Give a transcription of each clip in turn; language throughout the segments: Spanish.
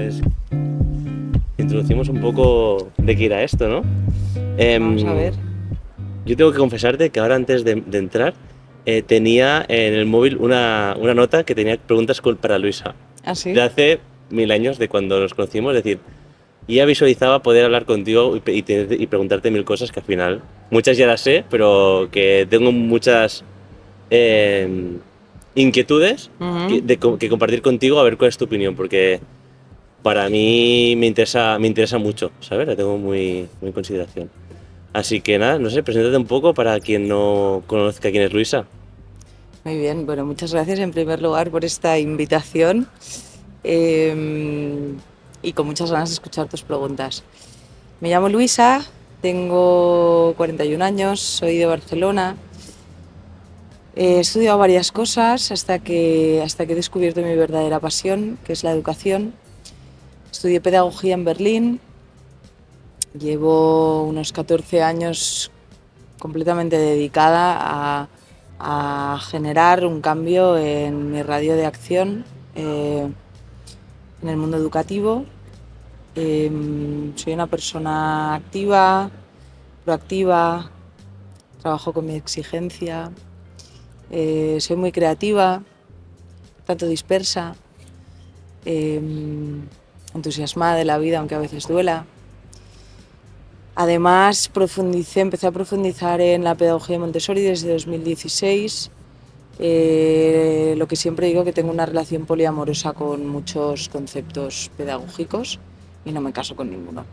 pues introducimos un poco de qué irá esto, ¿no? Vamos a ver. Yo tengo que confesarte que ahora antes de entrar tenía en el móvil una nota que tenía preguntas para Luisa. ¿Ah, sí? De hace 1000 años, de cuando nos conocimos, es decir, ya visualizaba poder hablar contigo y preguntarte 1000 cosas que al final, muchas ya las sé, pero que tengo muchas eh, inquietudes que compartir contigo, a ver cuál es tu opinión, porque para mí me interesa mucho, ¿sabes? La tengo muy en consideración. Así que nada, no sé, preséntate un poco para quien no conozca quién es Luisa. Muy bien, bueno, muchas gracias en primer lugar por esta invitación y con muchas ganas de escuchar tus preguntas. Me llamo Luisa, tengo 41 años, soy de Barcelona. He estudiado varias cosas hasta que he descubierto mi verdadera pasión, que es la educación. Estudié pedagogía en Berlín, llevo unos 14 años completamente dedicada a generar un cambio en mi radio de acción en el mundo educativo. Soy una persona activa, proactiva, trabajo con mi exigencia, soy muy creativa, tanto dispersa, entusiasmada de la vida, aunque a veces duela. Además, empecé a profundizar en la pedagogía Montessori desde 2016, lo que siempre digo que tengo una relación poliamorosa con muchos conceptos pedagógicos y no me caso con ninguno.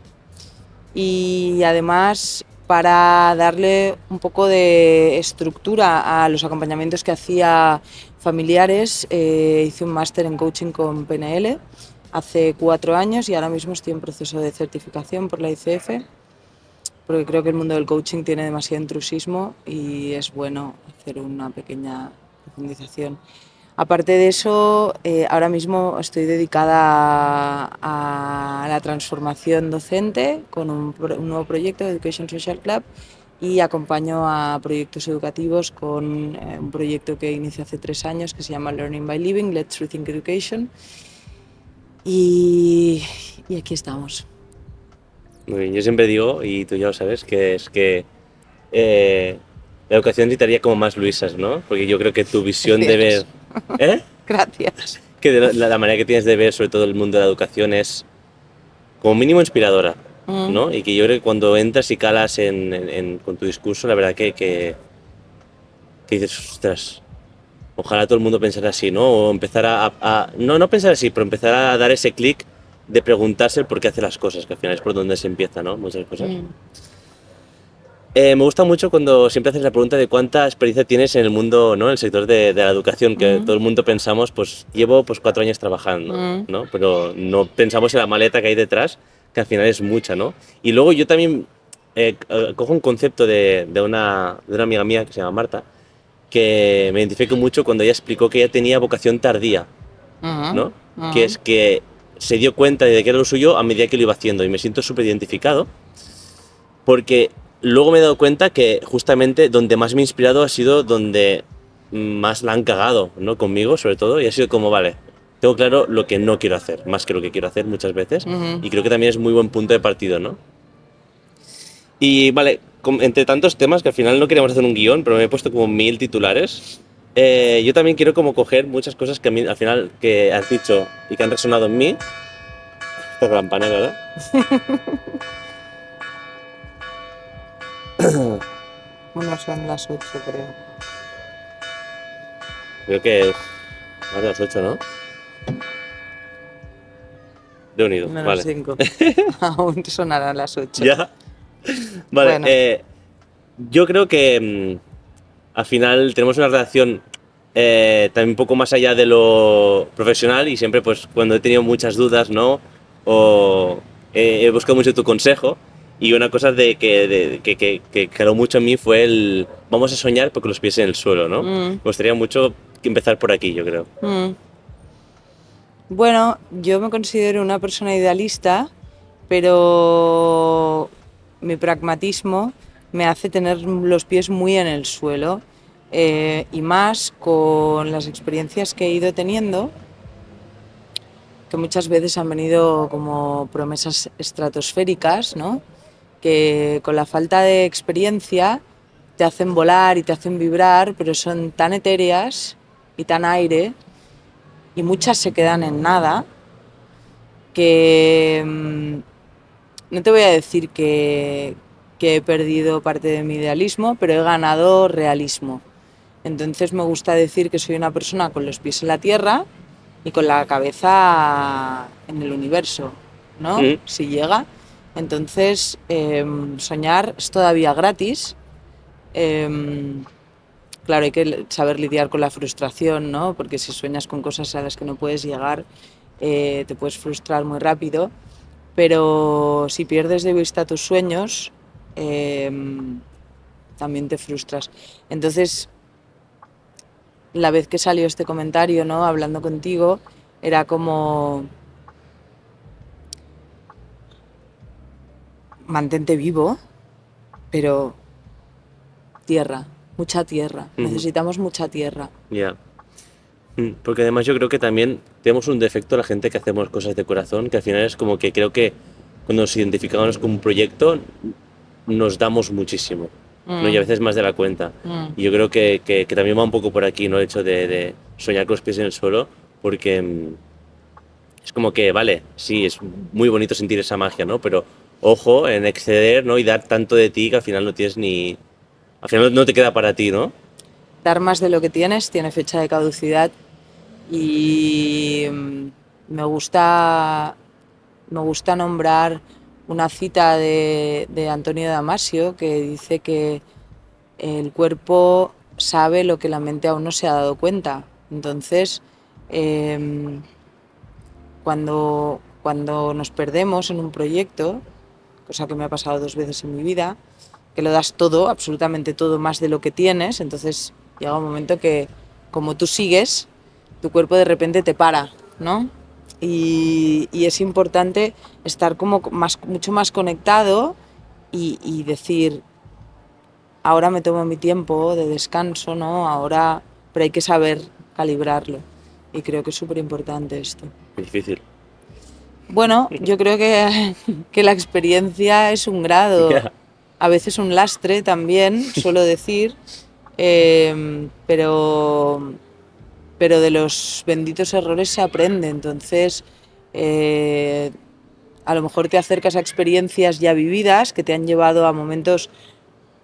Y además, para darle un poco de estructura a los acompañamientos que hacía familiares, hice un máster en coaching con PNL hace 4 años y ahora mismo estoy en proceso de certificación por la ICF, porque creo que el mundo del coaching tiene demasiado intrusismo y es bueno hacer una pequeña profundización. Aparte de eso, ahora mismo estoy dedicada a la transformación docente con un nuevo proyecto, Education Social Club, y acompaño a proyectos educativos con un proyecto que inicié hace 3 años que se llama Learning by Living, Let's Rethink Education. Y aquí estamos. Muy bien, yo siempre digo, y tú ya lo sabes, que es que la educación necesitaría como más Luisas, ¿no? Porque yo creo que tu visión de ver... Gracias. ¿Eh? Gracias. Que la manera que tienes de ver sobre todo el mundo de la educación es como mínimo inspiradora, ¿no? Y que yo creo que cuando entras y calas con tu discurso, la verdad que dices, ostras, ojalá todo el mundo pensara así, ¿no? O empezar no pensar así, pero empezar a dar ese clic de preguntarse el por qué hace las cosas, que al final es por donde se empieza, ¿no? Muchas cosas. Me gusta mucho cuando siempre haces la pregunta de cuánta experiencia tienes en el mundo, ¿no? En el sector de la educación, que todo el mundo pensamos, pues llevo pues 4 años trabajando, ¿no? Pero no pensamos en la maleta que hay detrás, que al final es mucha, ¿no? Y luego yo también cojo un concepto de una amiga mía que se llama Marta, que me identifico mucho cuando ella explicó que ella tenía vocación tardía, ¿no? Que es que se dio cuenta de que era lo suyo a medida que lo iba haciendo, y me siento súper identificado porque luego me he dado cuenta que justamente donde más me he inspirado ha sido donde más la han cagado, ¿no? Conmigo, sobre todo, y ha sido como, vale, tengo claro lo que no quiero hacer, más que lo que quiero hacer muchas veces, y creo que también es muy buen punto de partida, ¿no? Y vale, entre tantos temas que al final no queríamos hacer un guión, pero me he puesto como 1000 titulares, yo también quiero como coger muchas cosas que a mí, al final, que has dicho y que han resonado en mí. Esta es la campanera, ¿verdad? Bueno, son las 8, creo. Creo que es más de las 8, ¿no? De unido, Menos vale. 5. Aún sonarán las 8. Ya. Vale, Bueno. yo creo que al final tenemos una relación también un poco más allá de lo profesional, y siempre pues cuando he tenido muchas dudas, ¿no? O he buscado mucho tu consejo, y una cosa que caló mucho en mí fue el vamos a soñar porque los pies en el suelo, ¿no? Me gustaría mucho empezar por aquí, yo creo. Bueno, yo me considero una persona idealista, pero mi pragmatismo me hace tener los pies muy en el suelo, y más con las experiencias que he ido teniendo, que muchas veces han venido como promesas estratosféricas, ¿no? Que con la falta de experiencia te hacen volar y te hacen vibrar, pero son tan etéreas y tan aire, y muchas se quedan en nada, que no te voy a decir que he perdido parte de mi idealismo, pero he ganado realismo. Entonces me gusta decir que soy una persona con los pies en la tierra y con la cabeza en el universo, ¿no? Si llega. Entonces, soñar es todavía gratis. Claro, hay que saber lidiar con la frustración, ¿no? Porque si sueñas con cosas a las que no puedes llegar, te puedes frustrar muy rápido. Pero si pierdes de vista tus sueños, también te frustras. Entonces, la vez que salió este comentario, ¿no? Hablando contigo, era como... mantente vivo, pero tierra, mucha tierra. Necesitamos mucha tierra. Ya. Porque además yo creo que también tenemos un defecto la gente que hacemos cosas de corazón, que al final es como que creo que cuando nos identificamos con un proyecto nos damos muchísimo, ¿no? Y a veces más de la cuenta. Y yo creo que también va un poco por aquí, ¿no? El hecho de soñar con los pies en el suelo, porque es como que, vale, sí, es muy bonito sentir esa magia, ¿no? Pero ojo en exceder, ¿no? Y dar tanto de ti que al final no tienes ni... Al final no te queda para ti, ¿no? Dar más de lo que tienes tiene fecha de caducidad y me gusta nombrar una cita de Antonio Damasio que dice que el cuerpo sabe lo que la mente aún no se ha dado cuenta. Entonces, cuando nos perdemos en un proyecto, cosa que me ha pasado 2 veces en mi vida, que lo das todo, absolutamente todo, más de lo que tienes, entonces llega un momento que, como tú sigues, tu cuerpo de repente te para, ¿no? Y es importante estar como mucho más conectado y decir, ahora me tomo mi tiempo de descanso, ¿no? Ahora, pero hay que saber calibrarlo. Y creo que es súper importante esto. Es difícil. Bueno, yo creo que la experiencia es un grado, a veces un lastre también, suelo decir, pero de los benditos errores se aprende. Entonces, a lo mejor te acercas a experiencias ya vividas que te han llevado a momentos,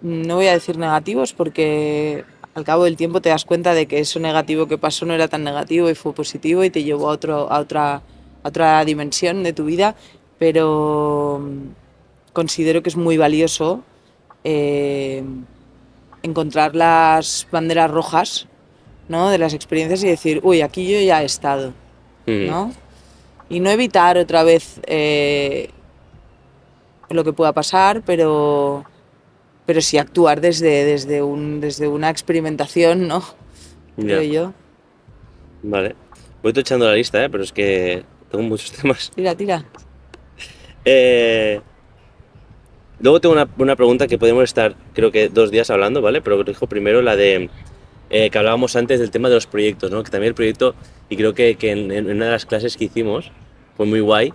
no voy a decir negativos, porque al cabo del tiempo te das cuenta de que eso negativo que pasó no era tan negativo y fue positivo y te llevó a otra dimensión de tu vida, pero considero que es muy valioso encontrar las banderas rojas, ¿no? De las experiencias y decir, uy, aquí yo ya he estado, ¿no? Y no evitar otra vez lo que pueda pasar, pero sí actuar desde una experimentación, ¿no? Creo yo. Vale. Voy echando la lista, pero es que tengo muchos temas. Tira. Luego tengo una pregunta que podemos estar, creo que 2 días hablando, ¿vale? Pero dijo primero la de que hablábamos antes del tema de los proyectos, ¿no? Que también el proyecto, y creo que en una de las clases que hicimos fue muy guay.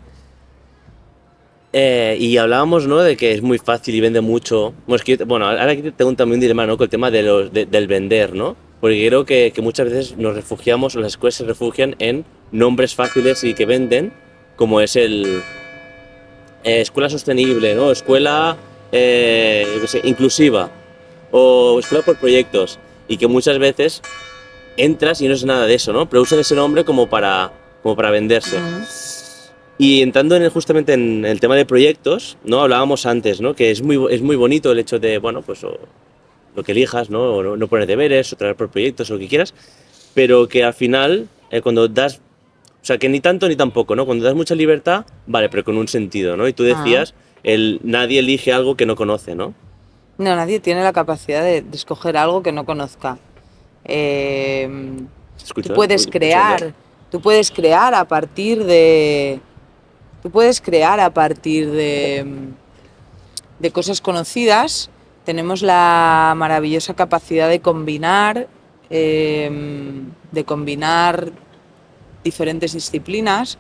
Y hablábamos, ¿no? De que es muy fácil y vende mucho. Bueno, ahora aquí tengo también un dilema, ¿no? Con el tema del vender, ¿no? Porque creo que muchas veces nos refugiamos, o las escuelas se refugian en nombres fáciles y que venden, como es el escuela sostenible, ¿no? Escuela yo qué sé, inclusiva, o escuela por proyectos, y que muchas veces entras y no es nada de eso, ¿no? Pero usan ese nombre como para venderse. Y entrando justamente en el tema de proyectos, ¿no? Hablábamos antes, ¿no? Que es muy bonito el hecho de, bueno, pues lo que elijas, ¿no? O no poner deberes, o traer por proyectos, o lo que quieras, pero que al final, cuando das, o sea, que ni tanto ni tampoco, ¿no? Cuando das mucha libertad, vale, pero con un sentido, ¿no? Y tú decías, nadie elige algo que no conoce, ¿no? No, nadie tiene la capacidad de escoger algo que no conozca. Tú puedes crear a partir de... Tú puedes crear a partir de cosas conocidas. Tenemos la maravillosa capacidad de combinar diferentes disciplinas,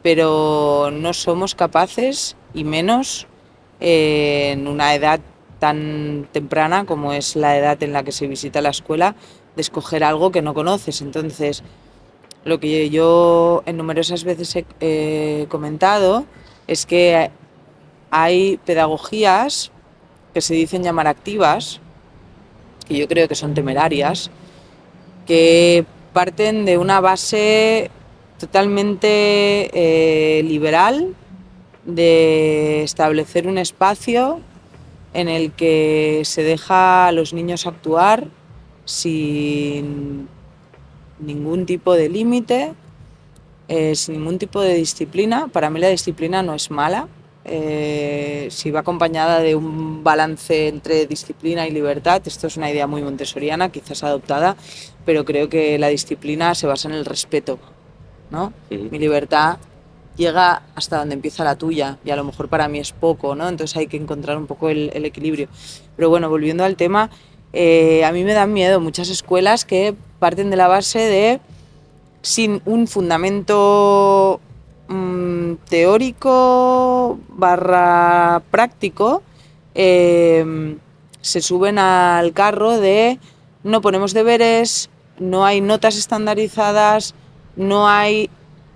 pero no somos capaces, y menos en una edad tan temprana como es la edad en la que se visita la escuela, de escoger algo que no conoces. Entonces, lo que yo en numerosas veces he comentado es que hay pedagogías que se dicen llamar activas, que yo creo que son temerarias, que parten de una base totalmente liberal, de establecer un espacio en el que se deja a los niños actuar sin ningún tipo de límite, sin ningún tipo de disciplina. Para mí la disciplina no es mala, si va acompañada de un balance entre disciplina y libertad. Esto es una idea muy montessoriana, quizás adoptada, pero creo que la disciplina se basa en el respeto, ¿no? Mi libertad llega hasta donde empieza la tuya y a lo mejor para mí es poco, ¿no? Entonces hay que encontrar un poco el equilibrio. Pero bueno, volviendo al tema, a mí me dan miedo muchas escuelas que parten de la base de, sin un fundamento teórico barra práctico, se suben al carro de no ponemos deberes, no hay notas estandarizadas, no hay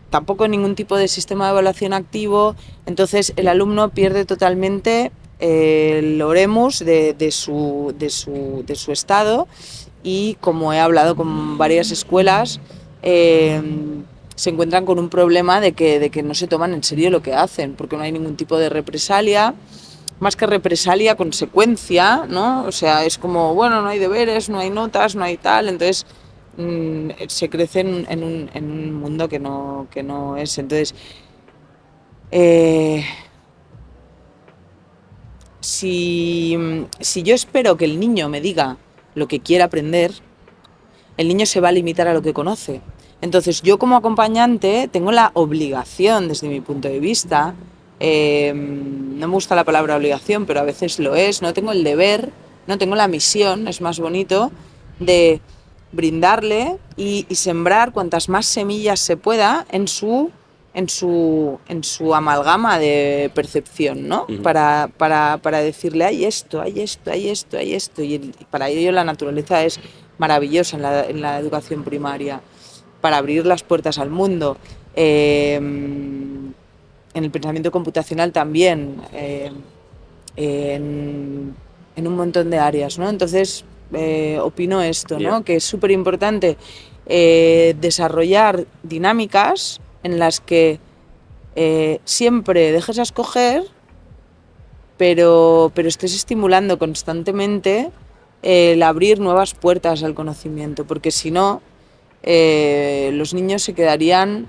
tampoco ningún tipo de sistema de evaluación activo. Entonces el alumno pierde totalmente el oremus de su estado, y como he hablado con varias escuelas, se encuentran con un problema de que no se toman en serio lo que hacen, porque no hay ningún tipo de represalia, más que represalia, consecuencia, ¿no? O sea, es como, bueno, no hay deberes, no hay notas, no hay tal, entonces se crece en un mundo que no es. Entonces, si yo espero que el niño me diga lo que quiere aprender, el niño se va a limitar a lo que conoce. Entonces, yo como acompañante tengo la obligación, desde mi punto de vista, no me gusta la palabra obligación, pero a veces lo es, no tengo el deber, no tengo la misión, es más bonito, de brindarle y sembrar cuantas más semillas se pueda en su amalgama de percepción, ¿no? Uh-huh. Para decirle, hay esto, hay esto, hay esto, hay esto. Y para ello la naturaleza es maravillosa en la educación primaria, para abrir las puertas al mundo. En el pensamiento computacional también, en un montón de áreas, ¿no? Entonces, opino esto, ¿no? Que es súper importante desarrollar dinámicas en las que siempre dejes a escoger, pero estés estimulando constantemente el abrir nuevas puertas al conocimiento, porque si no, los niños se quedarían,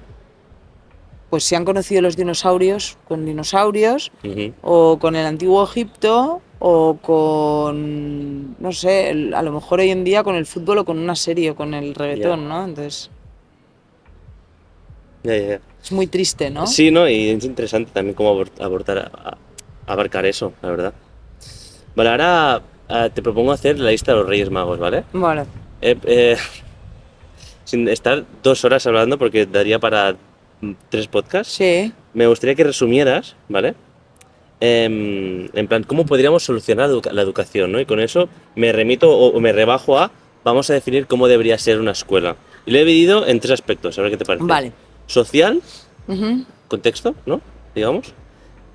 pues si han conocido los dinosaurios, con dinosaurios, Uh-huh. o con el antiguo Egipto, o con, no sé, a lo mejor hoy en día con el fútbol o con una serie o con el reggaetón, ¿no? Entonces, es muy triste, ¿no? Sí, ¿no? Y es interesante también cómo abarcar eso, la verdad. Vale, ahora te propongo hacer la lista de los Reyes Magos, ¿vale? Vale. Sin estar 2 horas hablando, porque daría para 3 podcasts. Sí. Me gustaría que resumieras, ¿vale? En plan, ¿cómo podríamos solucionar la educación, ¿no? Y con eso me remito o me rebajo a, vamos a definir cómo debería ser una escuela. Y lo he dividido en 3 aspectos, a ver qué te parece. Vale. Social, Uh-huh. contexto, ¿no? Digamos.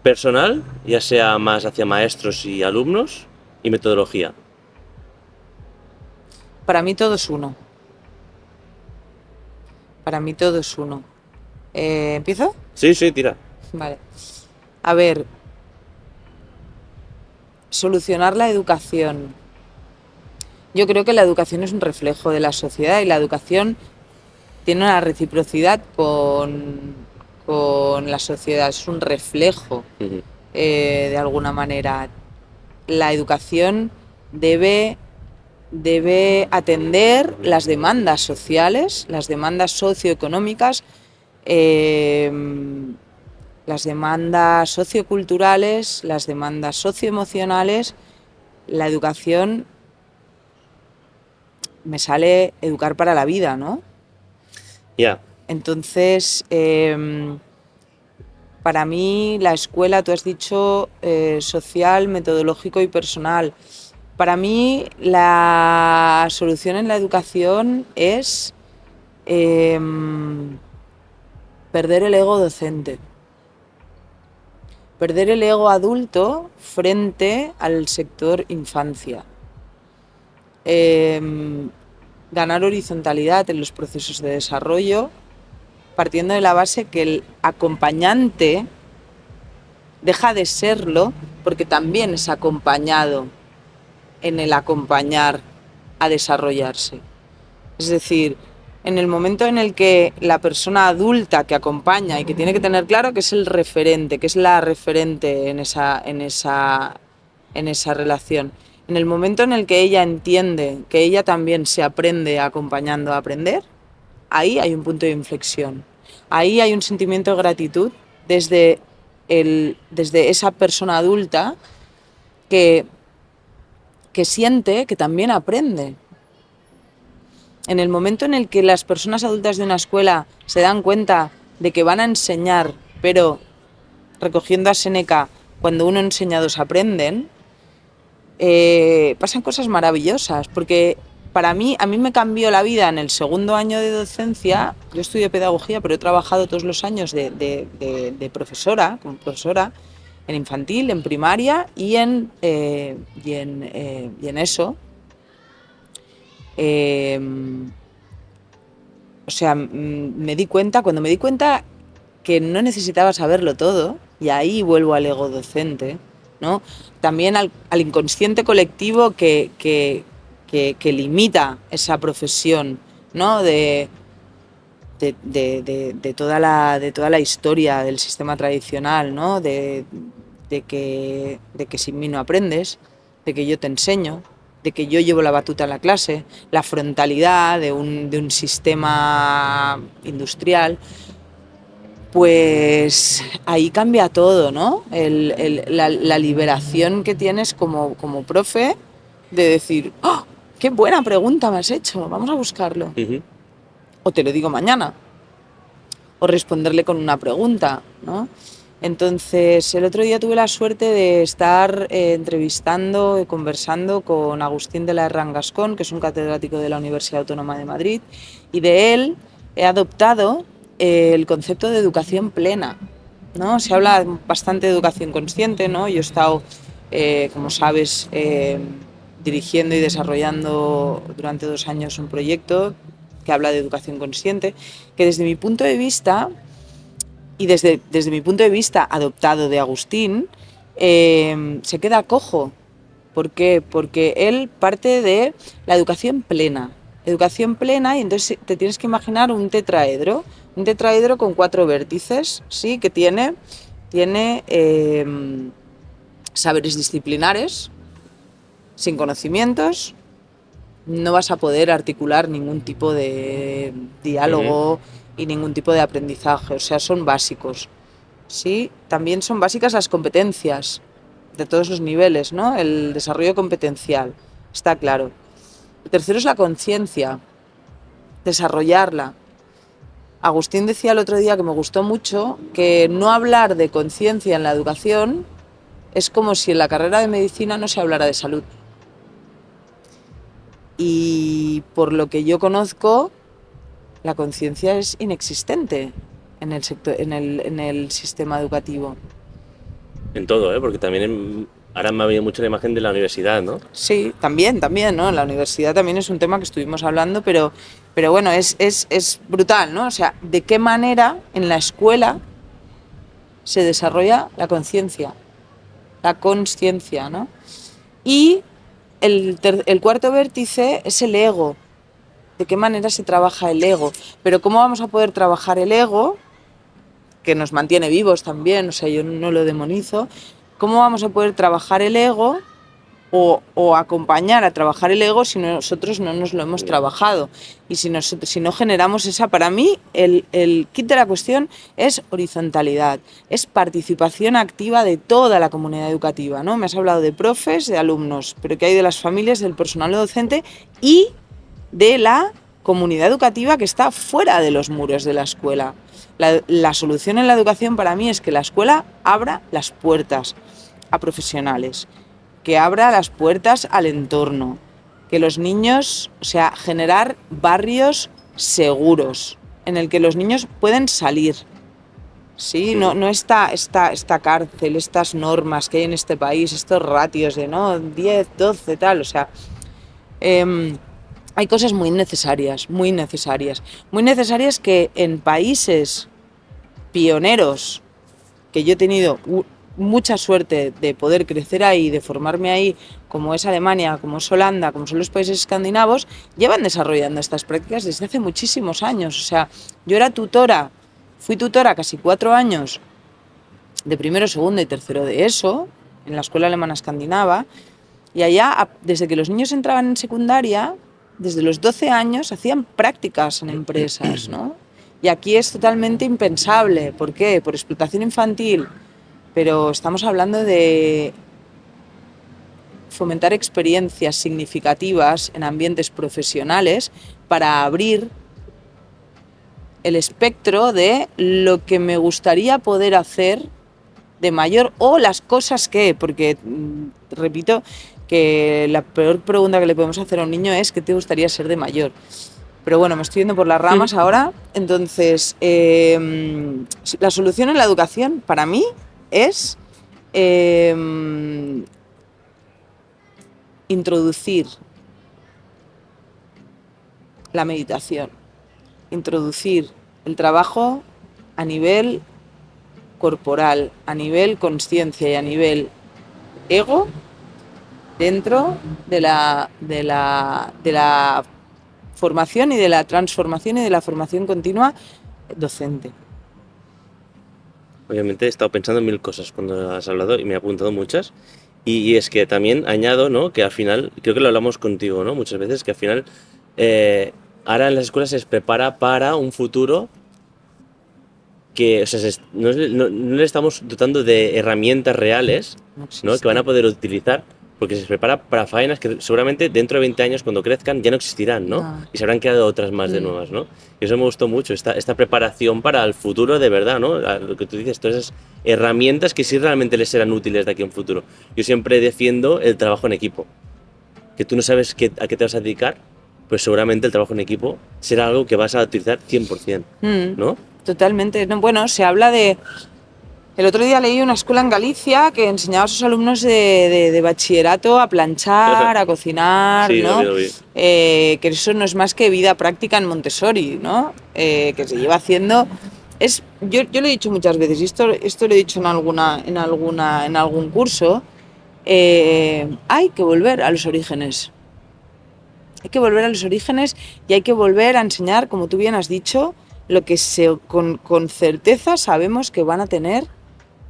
Personal, ya sea más hacia maestros y alumnos, y metodología. Para mí todo es uno. Para mí todo es uno. ¿Empiezo? Sí, sí, tira. Vale. A ver, solucionar la educación. Yo creo que la educación es un reflejo de la sociedad, y la educación tiene una reciprocidad con la sociedad, es un reflejo, Uh-huh. de alguna manera. La educación debe atender las demandas sociales, las demandas socioeconómicas, las demandas socioculturales, las demandas socioemocionales. La educación, me sale educar para la vida, ¿no? Ya. Entonces, Para mí la escuela, tú has dicho social, metodológico y personal. Para mí la solución en la educación es perder el ego docente. Perder el ego adulto frente al sector infancia. Ganar horizontalidad en los procesos de desarrollo, partiendo de la base que el acompañante deja de serlo porque también es acompañado en el acompañar a desarrollarse. Es decir, en el momento en el que la persona adulta que acompaña y que tiene que tener claro que es el referente, que es la referente en esa relación, en el momento en el que ella entiende que ella también se aprende acompañando a aprender, ahí hay un punto de inflexión. Ahí hay un sentimiento de gratitud desde esa persona adulta que siente que también aprende. En el momento en el que las personas adultas de una escuela se dan cuenta de que van a enseñar, pero recogiendo a Séneca, cuando uno enseña dos aprenden, pasan cosas maravillosas, porque a mí me cambió la vida en el segundo año de docencia. Yo estudié pedagogía, pero he trabajado todos los años de profesora, como profesora, en infantil, en primaria y en eso. O sea, cuando me di cuenta que no necesitaba saberlo todo, y ahí vuelvo al ego docente, ¿no? También al inconsciente colectivo que limita esa profesión, ¿no? de toda la historia del sistema tradicional, ¿no? de que sin mí no aprendes, de que yo te enseño, de que yo llevo la batuta en la clase, la frontalidad de un sistema industrial. Pues ahí cambia todo, ¿no? La liberación que tienes como profe de decir, ¡oh, qué buena pregunta me has hecho! Vamos a buscarlo. Uh-huh. O te lo digo mañana. O responderle con una pregunta, ¿no? Entonces, el otro día tuve la suerte de estar entrevistando y conversando con Agustín de la Herrán Gascón, que es un catedrático de la Universidad Autónoma de Madrid, y de él he adoptado el concepto de educación plena, ¿no? Se habla bastante de educación consciente, ¿no? Yo he estado, como sabes, dirigiendo y desarrollando durante 2 años un proyecto que habla de educación consciente, que desde mi punto de vista, y desde mi punto de vista adoptado de Agustín, se queda cojo. ¿Por qué? Porque él parte de la educación plena, y entonces te tienes que imaginar un tetraedro con 4 vértices, ¿sí? Que tiene saberes disciplinares. Sin conocimientos no vas a poder articular ningún tipo de diálogo y ningún tipo de aprendizaje, o sea, son básicos, ¿sí? También son básicas las competencias de todos los niveles, ¿no? El desarrollo competencial, está claro. El tercero es la conciencia, desarrollarla. Agustín decía el otro día, que me gustó mucho, que no hablar de conciencia en la educación es como si en la carrera de medicina no se hablara de salud. Y por lo que yo conozco, la conciencia es inexistente en el sistema educativo. En todo, porque también ahora me ha venido mucho la imagen de la universidad, ¿no? Sí, también, ¿no? La universidad también es un tema que estuvimos hablando, pero bueno, es brutal, ¿no? O sea, ¿de qué manera en la escuela se desarrolla la conciencia, la consciencia, ¿no? Y el cuarto vértice es el ego. ¿De qué manera se trabaja el ego? Pero ¿cómo vamos a poder trabajar el ego, que nos mantiene vivos también? O sea, yo no lo demonizo. ¿Cómo vamos a poder trabajar el ego o acompañar a trabajar el ego si nosotros no nos lo hemos trabajado? Y si no generamos esa... Para mí, el kit de la cuestión es horizontalidad, es participación activa de toda la comunidad educativa, ¿no? Me has hablado de profes, de alumnos, pero ¿qué hay de las familias, del personal docente y de la comunidad educativa que está fuera de los muros de la escuela? La solución en la educación para mí es que la escuela abra las puertas a profesionales, que abra las puertas al entorno, que los niños, o sea, generar barrios seguros en el que los niños pueden salir. Sí, no esta cárcel, estas normas que hay en este país, estos ratios de 10, 12, tal, o sea, hay cosas muy necesarias que en países pioneros, que yo he tenido mucha suerte de poder crecer ahí, de formarme ahí, como es Alemania, como es Holanda, como son los países escandinavos, llevan desarrollando estas prácticas desde hace muchísimos años. O sea, yo fui tutora casi 4 años de primero, segundo y tercero de ESO, en la escuela alemana escandinava, y allá, desde que los niños entraban en secundaria, desde los 12 años, hacían prácticas en empresas, ¿no? Y aquí es totalmente impensable. ¿Por qué? Por explotación infantil. Pero estamos hablando de fomentar experiencias significativas en ambientes profesionales para abrir el espectro de lo que me gustaría poder hacer de mayor o las cosas que, porque repito que la peor pregunta que le podemos hacer a un niño es ¿qué te gustaría ser de mayor? Pero bueno, me estoy yendo por las ramas ahora. Entonces, la solución en la educación para mí es introducir la meditación, introducir el trabajo a nivel corporal, a nivel consciencia y a nivel ego dentro de la formación y de la transformación y de la formación continua docente. Obviamente he estado pensando en 1000 cosas cuando has hablado y me he apuntado muchas. Y es que también añado, ¿no?, que al final, creo que lo hablamos contigo, ¿no?, muchas veces, que al final ahora en las escuelas se prepara para un futuro que, o sea, no le estamos dotando de herramientas reales, ¿no?, que van a poder utilizar, porque se prepara para faenas que seguramente dentro de 20 años, cuando crezcan, ya no existirán, ¿no? Y se habrán quedado otras más de nuevas, ¿no? Y eso me gustó mucho, esta preparación para el futuro de verdad, ¿no? Lo que tú dices, todas esas herramientas que sí realmente les serán útiles de aquí a un futuro. Yo siempre defiendo el trabajo en equipo. Que tú no sabes a qué te vas a dedicar, pues seguramente el trabajo en equipo será algo que vas a utilizar 100%, ¿no? Totalmente. Bueno, se habla de... El otro día leí una escuela en Galicia que enseñaba a sus alumnos de bachillerato a planchar, a cocinar, sí, ¿no? Lo vi. Que eso no es más que vida práctica en Montessori, ¿no? Que se lleva haciendo... Yo lo he dicho muchas veces, y esto lo he dicho en algún curso, hay que volver a los orígenes. Hay que volver a los orígenes y hay que volver a enseñar, como tú bien has dicho, lo que con certeza sabemos que van a tener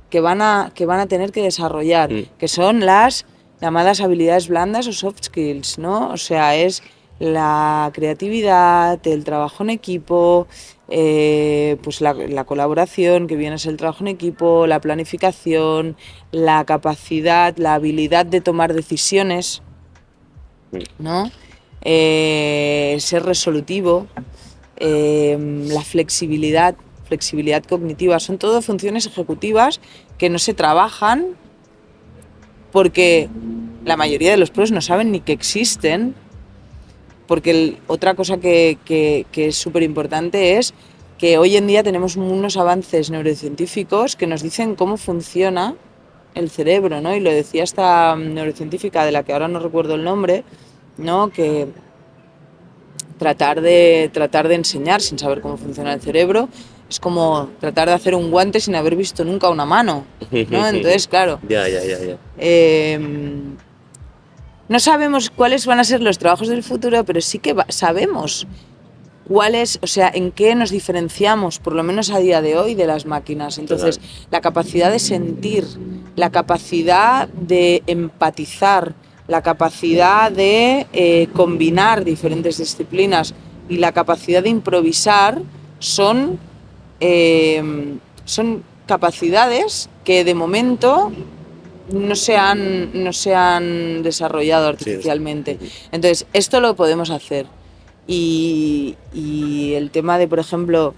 que desarrollar, que son las llamadas habilidades blandas o soft skills, ¿no? O sea, es la creatividad, el trabajo en equipo, pues la colaboración, que viene a ser el trabajo en equipo, la planificación, la capacidad, la habilidad de tomar decisiones, ¿no? Ser resolutivo, la flexibilidad cognitiva, son todo funciones ejecutivas que no se trabajan porque la mayoría de los profes no saben ni que existen, porque otra cosa que es súper importante es que hoy en día tenemos unos avances neurocientíficos que nos dicen cómo funciona el cerebro, ¿no? Y lo decía esta neurocientífica de la que ahora no recuerdo el nombre, ¿no? Que tratar de enseñar sin saber cómo funciona el cerebro es como tratar de hacer un guante sin haber visto nunca una mano, ¿no? Entonces, claro. Ya. No sabemos cuáles van a ser los trabajos del futuro, pero sí que sabemos cuáles, o sea, en qué nos diferenciamos, por lo menos a día de hoy, de las máquinas. Entonces, la capacidad de sentir, la capacidad de empatizar, la capacidad de combinar diferentes disciplinas y la capacidad de improvisar son capacidades que de momento no se han desarrollado artificialmente. Entonces, esto lo podemos hacer. Y el tema de, por ejemplo,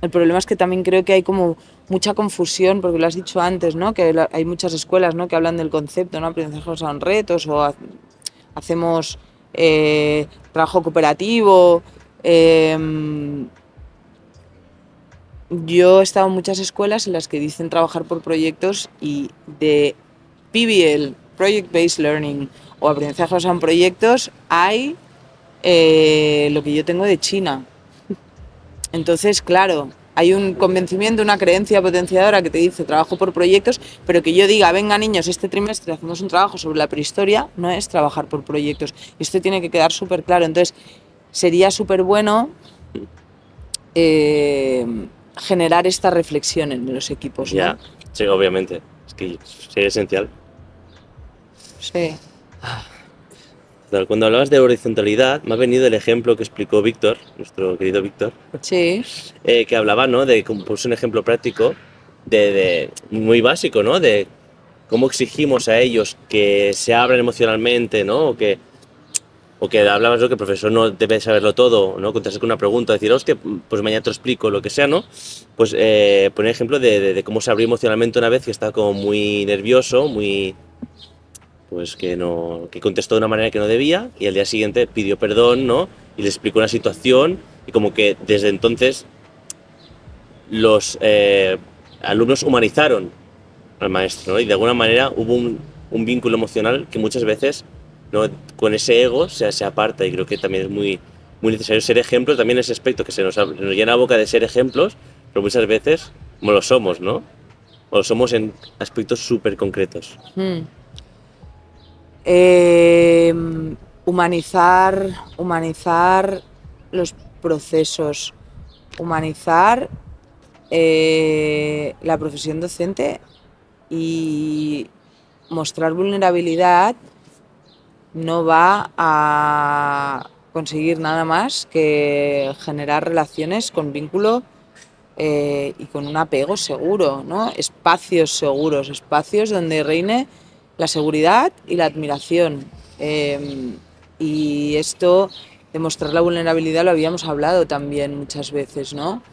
El problema es que también creo que hay como mucha confusión, porque lo has dicho antes, ¿no? Que hay muchas escuelas, ¿no?, que hablan del concepto, ¿no? Aprendizaje basado en retos, o hacemos trabajo cooperativo. Yo he estado en muchas escuelas en las que dicen trabajar por proyectos, y de PBL, Project Based Learning, o aprendizaje basado en proyectos, hay lo que yo tengo de China. Entonces, claro, hay un convencimiento, una creencia potenciadora que te dice trabajo por proyectos, pero que yo diga, venga niños, este trimestre hacemos un trabajo sobre la prehistoria, no es trabajar por proyectos. Esto tiene que quedar súper claro. Entonces, sería súper bueno generar esta reflexión en los equipos, ¿no? Ya, sí, obviamente. Es que sería esencial. Sí. Cuando hablabas de horizontalidad, me ha venido el ejemplo que explicó Víctor, nuestro querido Víctor, Sí. que hablaba, ¿no?, de, como puso un ejemplo práctico, muy básico, ¿no?, de cómo exigimos a ellos que se abran emocionalmente, ¿no?, o que hablabas, ¿no?, que el profesor no debe saberlo todo, ¿no?, contestar con una pregunta, decir, hostia, pues mañana te lo explico, lo que sea, ¿no? Pues poner ejemplo de cómo se abrió emocionalmente una vez que estaba como muy nervioso, pues que contestó de una manera que no debía, y al día siguiente pidió perdón, ¿no?, y le explicó una situación, y como que desde entonces los alumnos humanizaron al maestro, ¿no? Y de alguna manera hubo un vínculo emocional que muchas veces, ¿no?, con ese ego se aparta, y creo que también es muy, muy necesario ser ejemplos también en ese aspecto, que nos llena la boca de ser ejemplos, pero muchas veces no lo somos, ¿no? O lo somos en aspectos súper concretos. Humanizar los procesos, humanizar la profesión docente, y mostrar vulnerabilidad no va a conseguir nada más que generar relaciones con vínculo y con un apego seguro, ¿no? Espacios seguros, espacios donde reine la seguridad y la admiración. Y esto de mostrar la vulnerabilidad lo habíamos hablado también muchas veces, ¿no?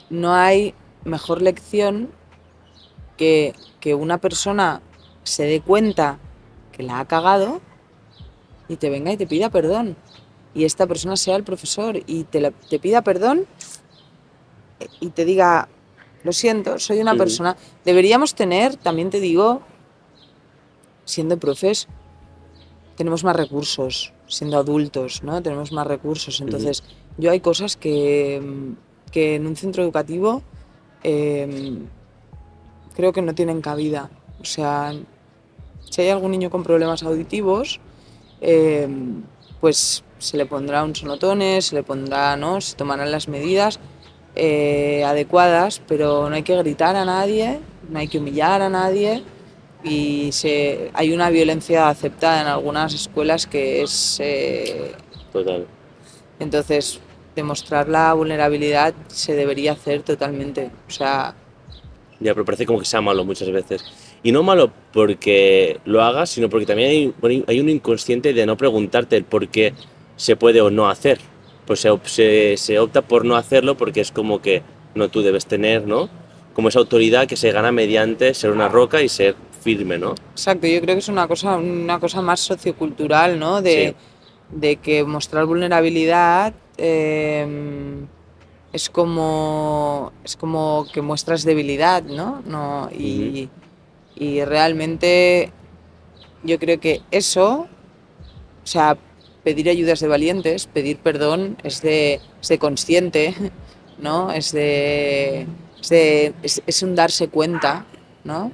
No hay mejor lección que una persona se dé cuenta que la ha cagado y te venga y te pida perdón. Y esta persona sea el profesor y te pida perdón y te diga, lo siento, soy una persona. Deberíamos tener, también te digo, siendo profes, tenemos más recursos, siendo adultos, ¿no? Tenemos más recursos. Entonces, yo hay cosas que en un centro educativo creo que no tienen cabida. O sea, si hay algún niño con problemas auditivos, pues se le pondrá un sonotones, se le pondrá, ¿no?, se tomarán las medidas adecuadas, pero no hay que gritar a nadie, no hay que humillar a nadie, y hay una violencia aceptada en algunas escuelas que es... Total. Entonces, demostrar la vulnerabilidad se debería hacer totalmente. O sea... Ya, pero parece como que sea malo muchas veces. Y no malo porque lo hagas, sino porque también hay un inconsciente de no preguntarte el por qué se puede o no hacer. Pues se opta por no hacerlo porque es como que no, tú debes tener, ¿no?, como esa autoridad que se gana mediante ser una roca y ser firme, ¿no? Exacto, yo creo que es una cosa más sociocultural, ¿no? Sí. De que mostrar vulnerabilidad es como que muestras debilidad, ¿no? Y realmente yo creo que eso, o sea, pedir ayuda es de valientes, pedir perdón es de consciente, ¿no? Es un darse cuenta, ¿no?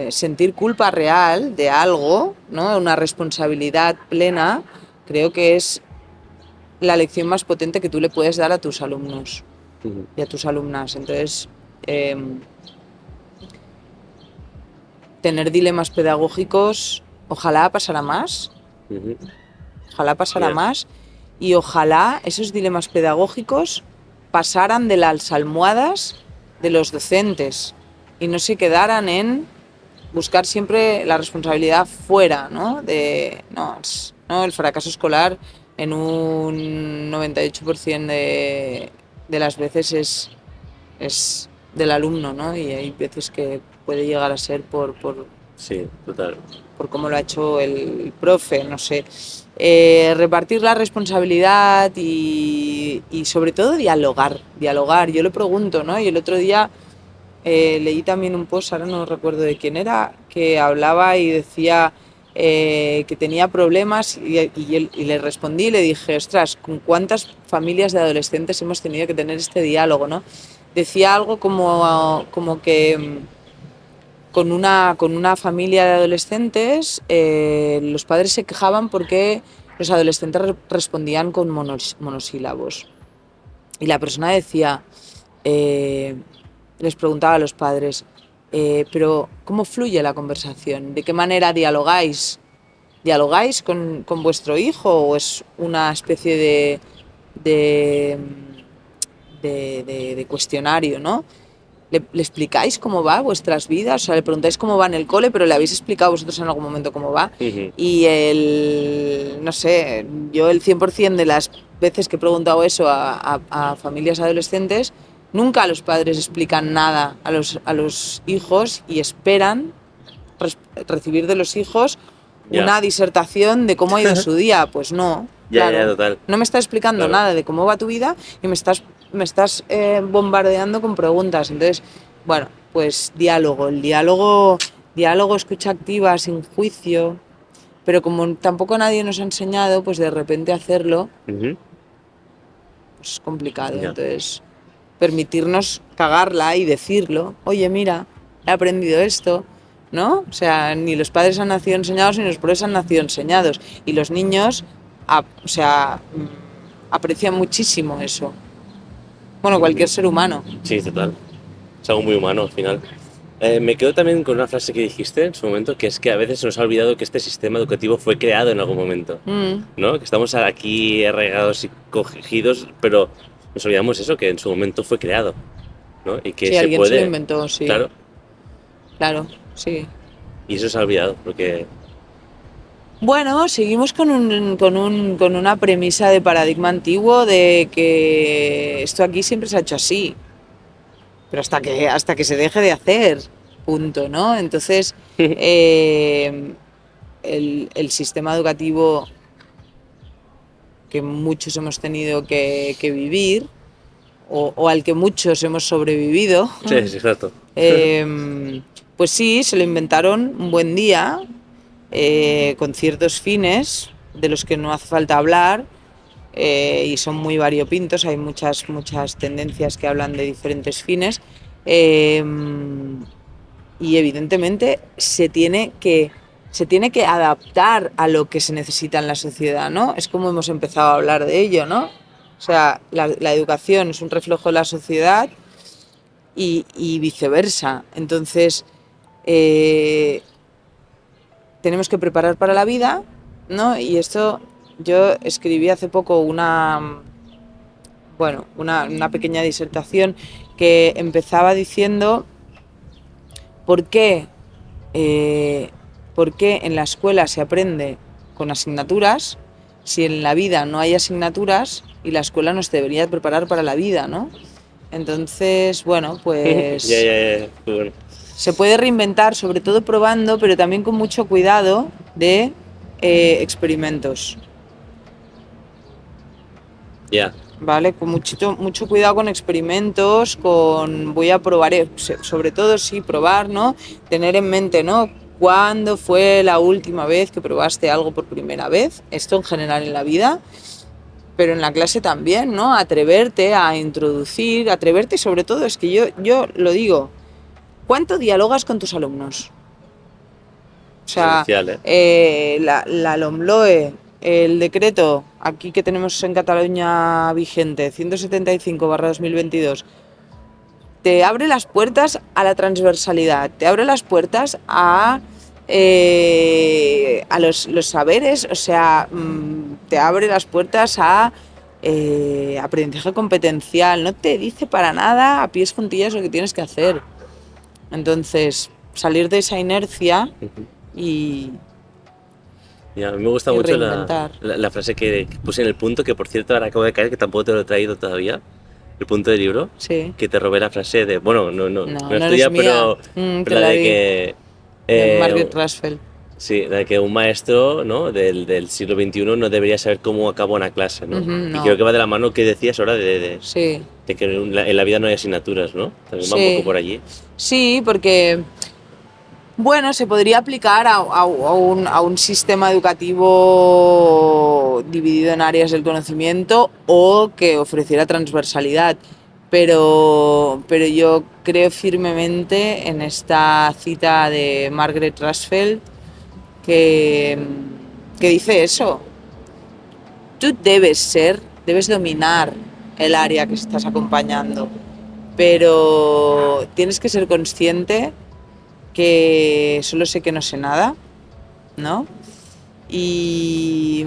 Sentir culpa real de algo, ¿no?, una responsabilidad plena, creo que es la lección más potente que tú le puedes dar a tus alumnos y a tus alumnas. Entonces, tener dilemas pedagógicos, ojalá pasara más, y ojalá esos dilemas pedagógicos pasaran de las almohadas de los docentes y no se quedaran en buscar siempre la responsabilidad fuera, ¿no? No, el fracaso escolar en un 98% de las veces es del alumno, ¿no? Y hay veces que puede llegar a ser Sí, total. por cómo lo ha hecho el profe, no sé. Repartir la responsabilidad y sobre todo dialogar. Yo le pregunto, ¿no? Y el otro día leí también un post, ahora no recuerdo de quién era, que hablaba y decía que tenía problemas y le respondí y le dije, ostras, ¿con cuántas familias de adolescentes hemos tenido que tener este diálogo, ¿no? Decía algo como que con una familia de adolescentes, los padres se quejaban porque los adolescentes respondían con monosílabos. Y la persona decía, les preguntaba a los padres, pero ¿cómo fluye la conversación? ¿De qué manera dialogáis? ¿Dialogáis con vuestro hijo o es una especie de, de cuestionario, ¿no? ¿Le explicáis cómo va vuestras vidas? O sea, le preguntáis cómo va en el cole, pero le habéis explicado vosotros en algún momento cómo va. Y no sé, yo el 100% de las veces que he preguntado eso a familias adolescentes, nunca los padres explican nada a los hijos y esperan recibir de los hijos una disertación de cómo ha ido su día. Pues no, claro, total. no me estás explicando nada de cómo va tu vida y me estás bombardeando con preguntas. Entonces, bueno, pues diálogo, diálogo, escucha activa, sin juicio, pero como tampoco nadie nos ha enseñado, pues de repente hacerlo, pues es complicado. Entonces, permitirnos cagarla y decirlo, oye, mira, he aprendido esto, ¿no? O sea, ni los padres han nacido enseñados ni los profesores han nacido enseñados. Y los niños, aprecian muchísimo eso. Bueno, cualquier ser humano. Sí, total. Es algo muy humano al final. Me quedo también con una frase que dijiste en su momento, que es que a veces se nos ha olvidado que este sistema educativo fue creado en algún momento, ¿no? Que estamos aquí arraigados y cogidos, pero nos olvidamos eso, que en su momento fue creado, ¿no? Y que sí, se alguien puede... se lo inventó, sí. Claro. Claro, sí. Y eso se ha olvidado, porque... Bueno, seguimos con una premisa de paradigma antiguo de que esto aquí siempre se ha hecho así, pero hasta que se deje de hacer, punto, ¿no? Entonces, el sistema educativo que muchos hemos tenido que vivir, o al que muchos hemos sobrevivido, Sí, exacto. pues sí, se lo inventaron un buen día, con ciertos fines de los que no hace falta hablar, y son muy variopintos, hay muchas tendencias que hablan de diferentes fines, y evidentemente se tiene que adaptar a lo que se necesita en la sociedad, ¿no? Es como hemos empezado a hablar de ello, ¿no? O sea, la educación es un reflejo de la sociedad y viceversa. Entonces, tenemos que preparar para la vida, ¿no? Y esto yo escribí hace poco una pequeña disertación que empezaba diciendo por qué en la escuela se aprende con asignaturas si en la vida no hay asignaturas y la escuela nos debería preparar para la vida, ¿no? Entonces, bueno, pues... Bueno. Se puede reinventar, sobre todo probando, pero también con mucho cuidado de experimentos. ¿Vale? Con mucho cuidado con experimentos, voy a probar, sobre todo sí, probar, ¿no? Tener en mente, ¿no? ¿Cuándo fue la última vez que probaste algo por primera vez? Esto en general en la vida, pero en la clase también, ¿no? Atreverte a introducir, atreverte sobre todo, es que yo lo digo, ¿cuánto dialogas con tus alumnos? O sea, la LOMLOE, el decreto aquí que tenemos en Cataluña vigente, 175/2022, te abre las puertas a la transversalidad, te abre las puertas a los saberes, o sea, te abre las puertas a aprendizaje competencial, no te dice para nada a pies juntillas lo que tienes que hacer. Entonces, salir de esa inercia y Y a mí me gusta y mucho reinventar. la frase que puse en el punto, que por cierto ahora acabo de caer, que tampoco te lo he traído todavía, el punto del libro, Sí. que te robé la frase de, bueno, No, no es no es tuya, mía. pero Te la la de di, que, de eh, Margaret Rusfeld. sí, la de que un maestro, ¿no? del siglo XXI no debería saber cómo acaba una clase, ¿no? Ujú, Y creo no, que va de la mano que decías ahora sí, de que en la vida no hay asignaturas, ¿no? También va un poco sí. por allí. Sí, porque, bueno, se podría aplicar a un sistema educativo dividido en áreas del conocimiento o que ofreciera transversalidad. Pero yo creo firmemente en esta cita de Margaret Rusfeld que, que dice eso. Tú debes dominar el área que estás acompañando, pero tienes que ser consciente que solo sé que no sé nada, ¿no? Y,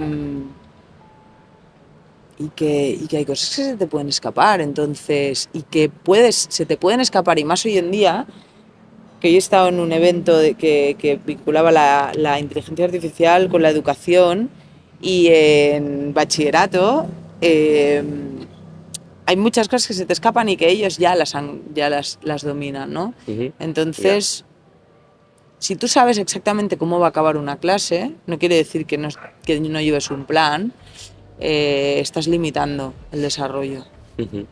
y que hay cosas que se te pueden escapar, entonces, y que se te pueden escapar, y más hoy en día, que yo he estado en un evento que vinculaba la inteligencia artificial con la educación, y en bachillerato eh, hay muchas cosas que se te escapan y que ellos ya las dominan, ¿no? Ujú. Ya. Entonces, si tú sabes exactamente cómo va a acabar una clase, no quiere decir que no lleves un plan, estás limitando el desarrollo, Ujú.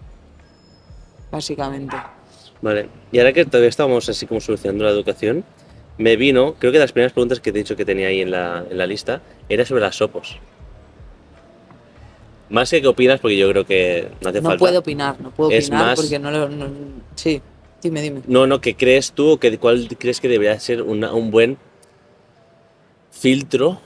básicamente. Vale. Y ahora que todavía estábamos así como solucionando la educación, me vino, creo que las primeras preguntas que te he dicho que tenía ahí en la lista, era sobre las SOPOS. Más que qué opinas, porque yo creo que no hace falta, No puedo es opinar más, porque sí, dime. no, ¿qué crees tú o cuál crees que debería ser un buen filtro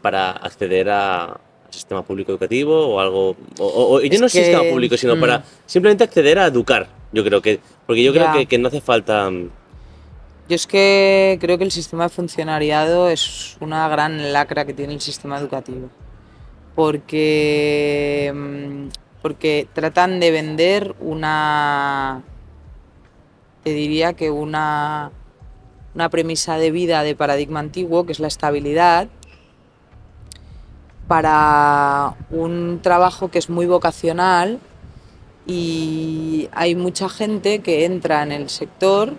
para acceder al sistema público educativo o algo, o ya Es no sistema que, público, sino para simplemente acceder a educar, yo creo que, porque yo creo ya, que no hace falta, yo es que creo que el sistema de funcionariado es una gran lacra que tiene el sistema educativo, porque, porque tratan de vender te diría que una premisa de vida de paradigma antiguo, que es la estabilidad, para un trabajo que es muy vocacional, y hay mucha gente que entra en el sector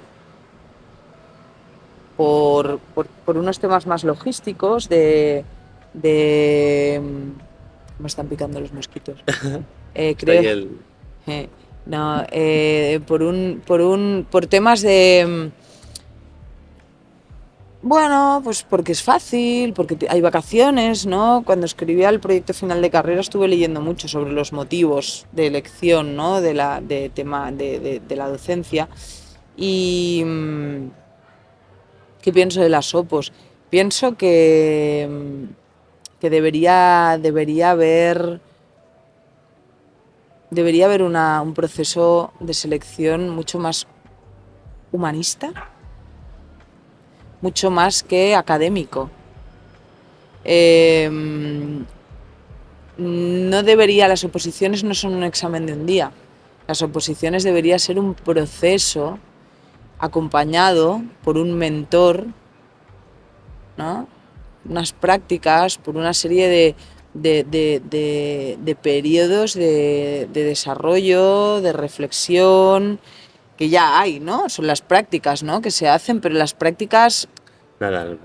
por unos temas más logísticos de me están picando los mosquitos. está Creo ahí el... eh, no, por temas de, bueno, pues porque es fácil, porque hay vacaciones, ¿no? Cuando escribía el proyecto final de carrera estuve leyendo mucho sobre los motivos de elección, ¿no? De la docencia. Y ¿qué pienso de las OPOs? Pienso que debería haber un proceso de selección mucho más humanista, mucho más que académico. Eh, no debería, las oposiciones no son un examen de un día. Las oposiciones debería ser un proceso acompañado por un mentor, ¿no? Unas prácticas, por una serie de periodos de desarrollo, de reflexión, que ya hay, ¿no? Son las prácticas, ¿no? Que se hacen, pero las prácticas. Nada,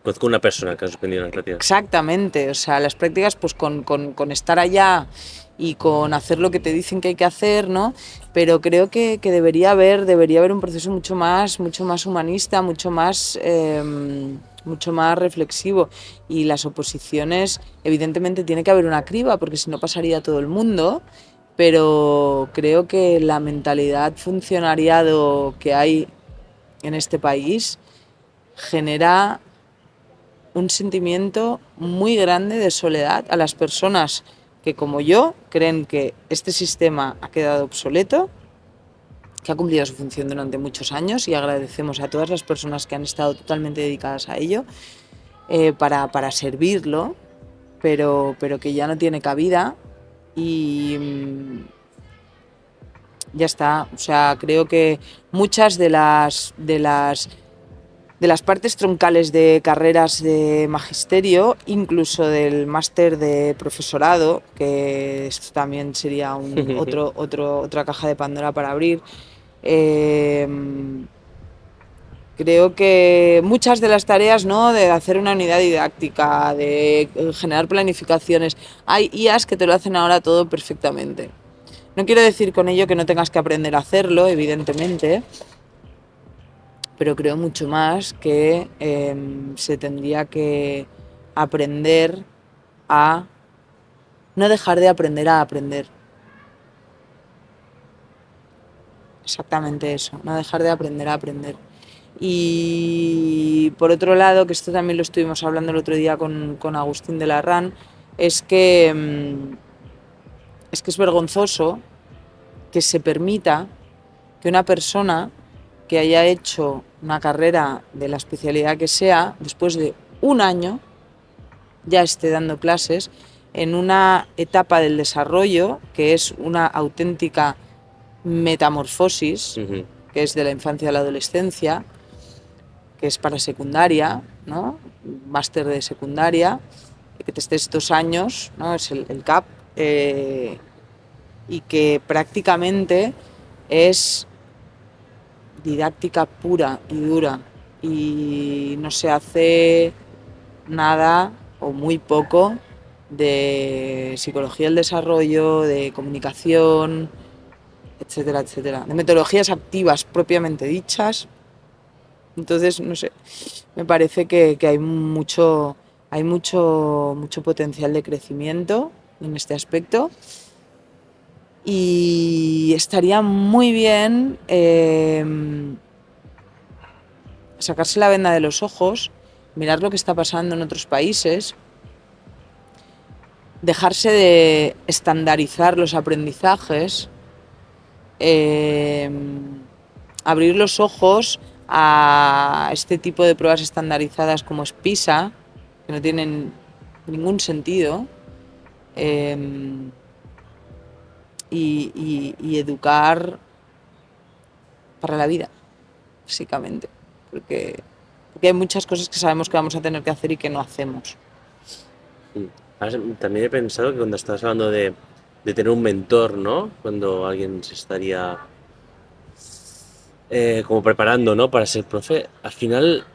conozco una persona que ha suspendido una práctica. Exactamente, o sea, las prácticas pues con estar allá y con hacer lo que te dicen que hay que hacer, ¿no? Pero creo que debería haber un proceso mucho más humanista, mucho más reflexivo. Y las oposiciones, evidentemente tiene que haber una criba, porque si no pasaría todo el mundo, pero creo que la mentalidad funcionariado que hay en este país genera un sentimiento muy grande de soledad a las personas que, como yo, creen que este sistema ha quedado obsoleto, que ha cumplido su función durante muchos años, y agradecemos a todas las personas que han estado totalmente dedicadas a ello, para servirlo, pero que ya no tiene cabida. Y ya está. O sea, creo que muchas de las de las partes troncales de carreras de magisterio, incluso del máster de profesorado, que esto también sería otra caja de Pandora para abrir. Creo que muchas de las tareas, ¿no?, de hacer una unidad didáctica, de generar planificaciones, hay IAs que te lo hacen ahora todo perfectamente. No quiero decir con ello que no tengas que aprender a hacerlo, evidentemente, pero creo mucho más que se tendría que aprender a no dejar de aprender a aprender. Exactamente eso, no dejar de aprender a aprender. Y por otro lado, que esto también lo estuvimos hablando el otro día con Agustín de Larrán, es que es vergonzoso que se permita que una persona que haya hecho una carrera de la especialidad que sea, después de un año, ya esté dando clases en una etapa del desarrollo que es una auténtica metamorfosis, que es de la infancia a la adolescencia, que es para secundaria, ¿no? Máster de secundaria, que te estés 2 años, ¿no? Es el CAP, y que prácticamente es didáctica pura y dura y no se hace nada o muy poco de psicología del desarrollo, de comunicación, etcétera, etcétera, de metodologías activas propiamente dichas. Entonces, no sé, me parece que hay mucho potencial de crecimiento en este aspecto y estaría muy bien sacarse la venda de los ojos, mirar lo que está pasando en otros países, dejarse de estandarizar los aprendizajes, abrir los ojos a este tipo de pruebas estandarizadas como es PISA, que no tienen ningún sentido, y educar para la vida, básicamente, porque hay muchas cosas que sabemos que vamos a tener que hacer y que no hacemos. También he pensado que cuando estás hablando de tener un mentor, ¿no? Cuando alguien se estaría como preparando, ¿no?, para ser profe, al final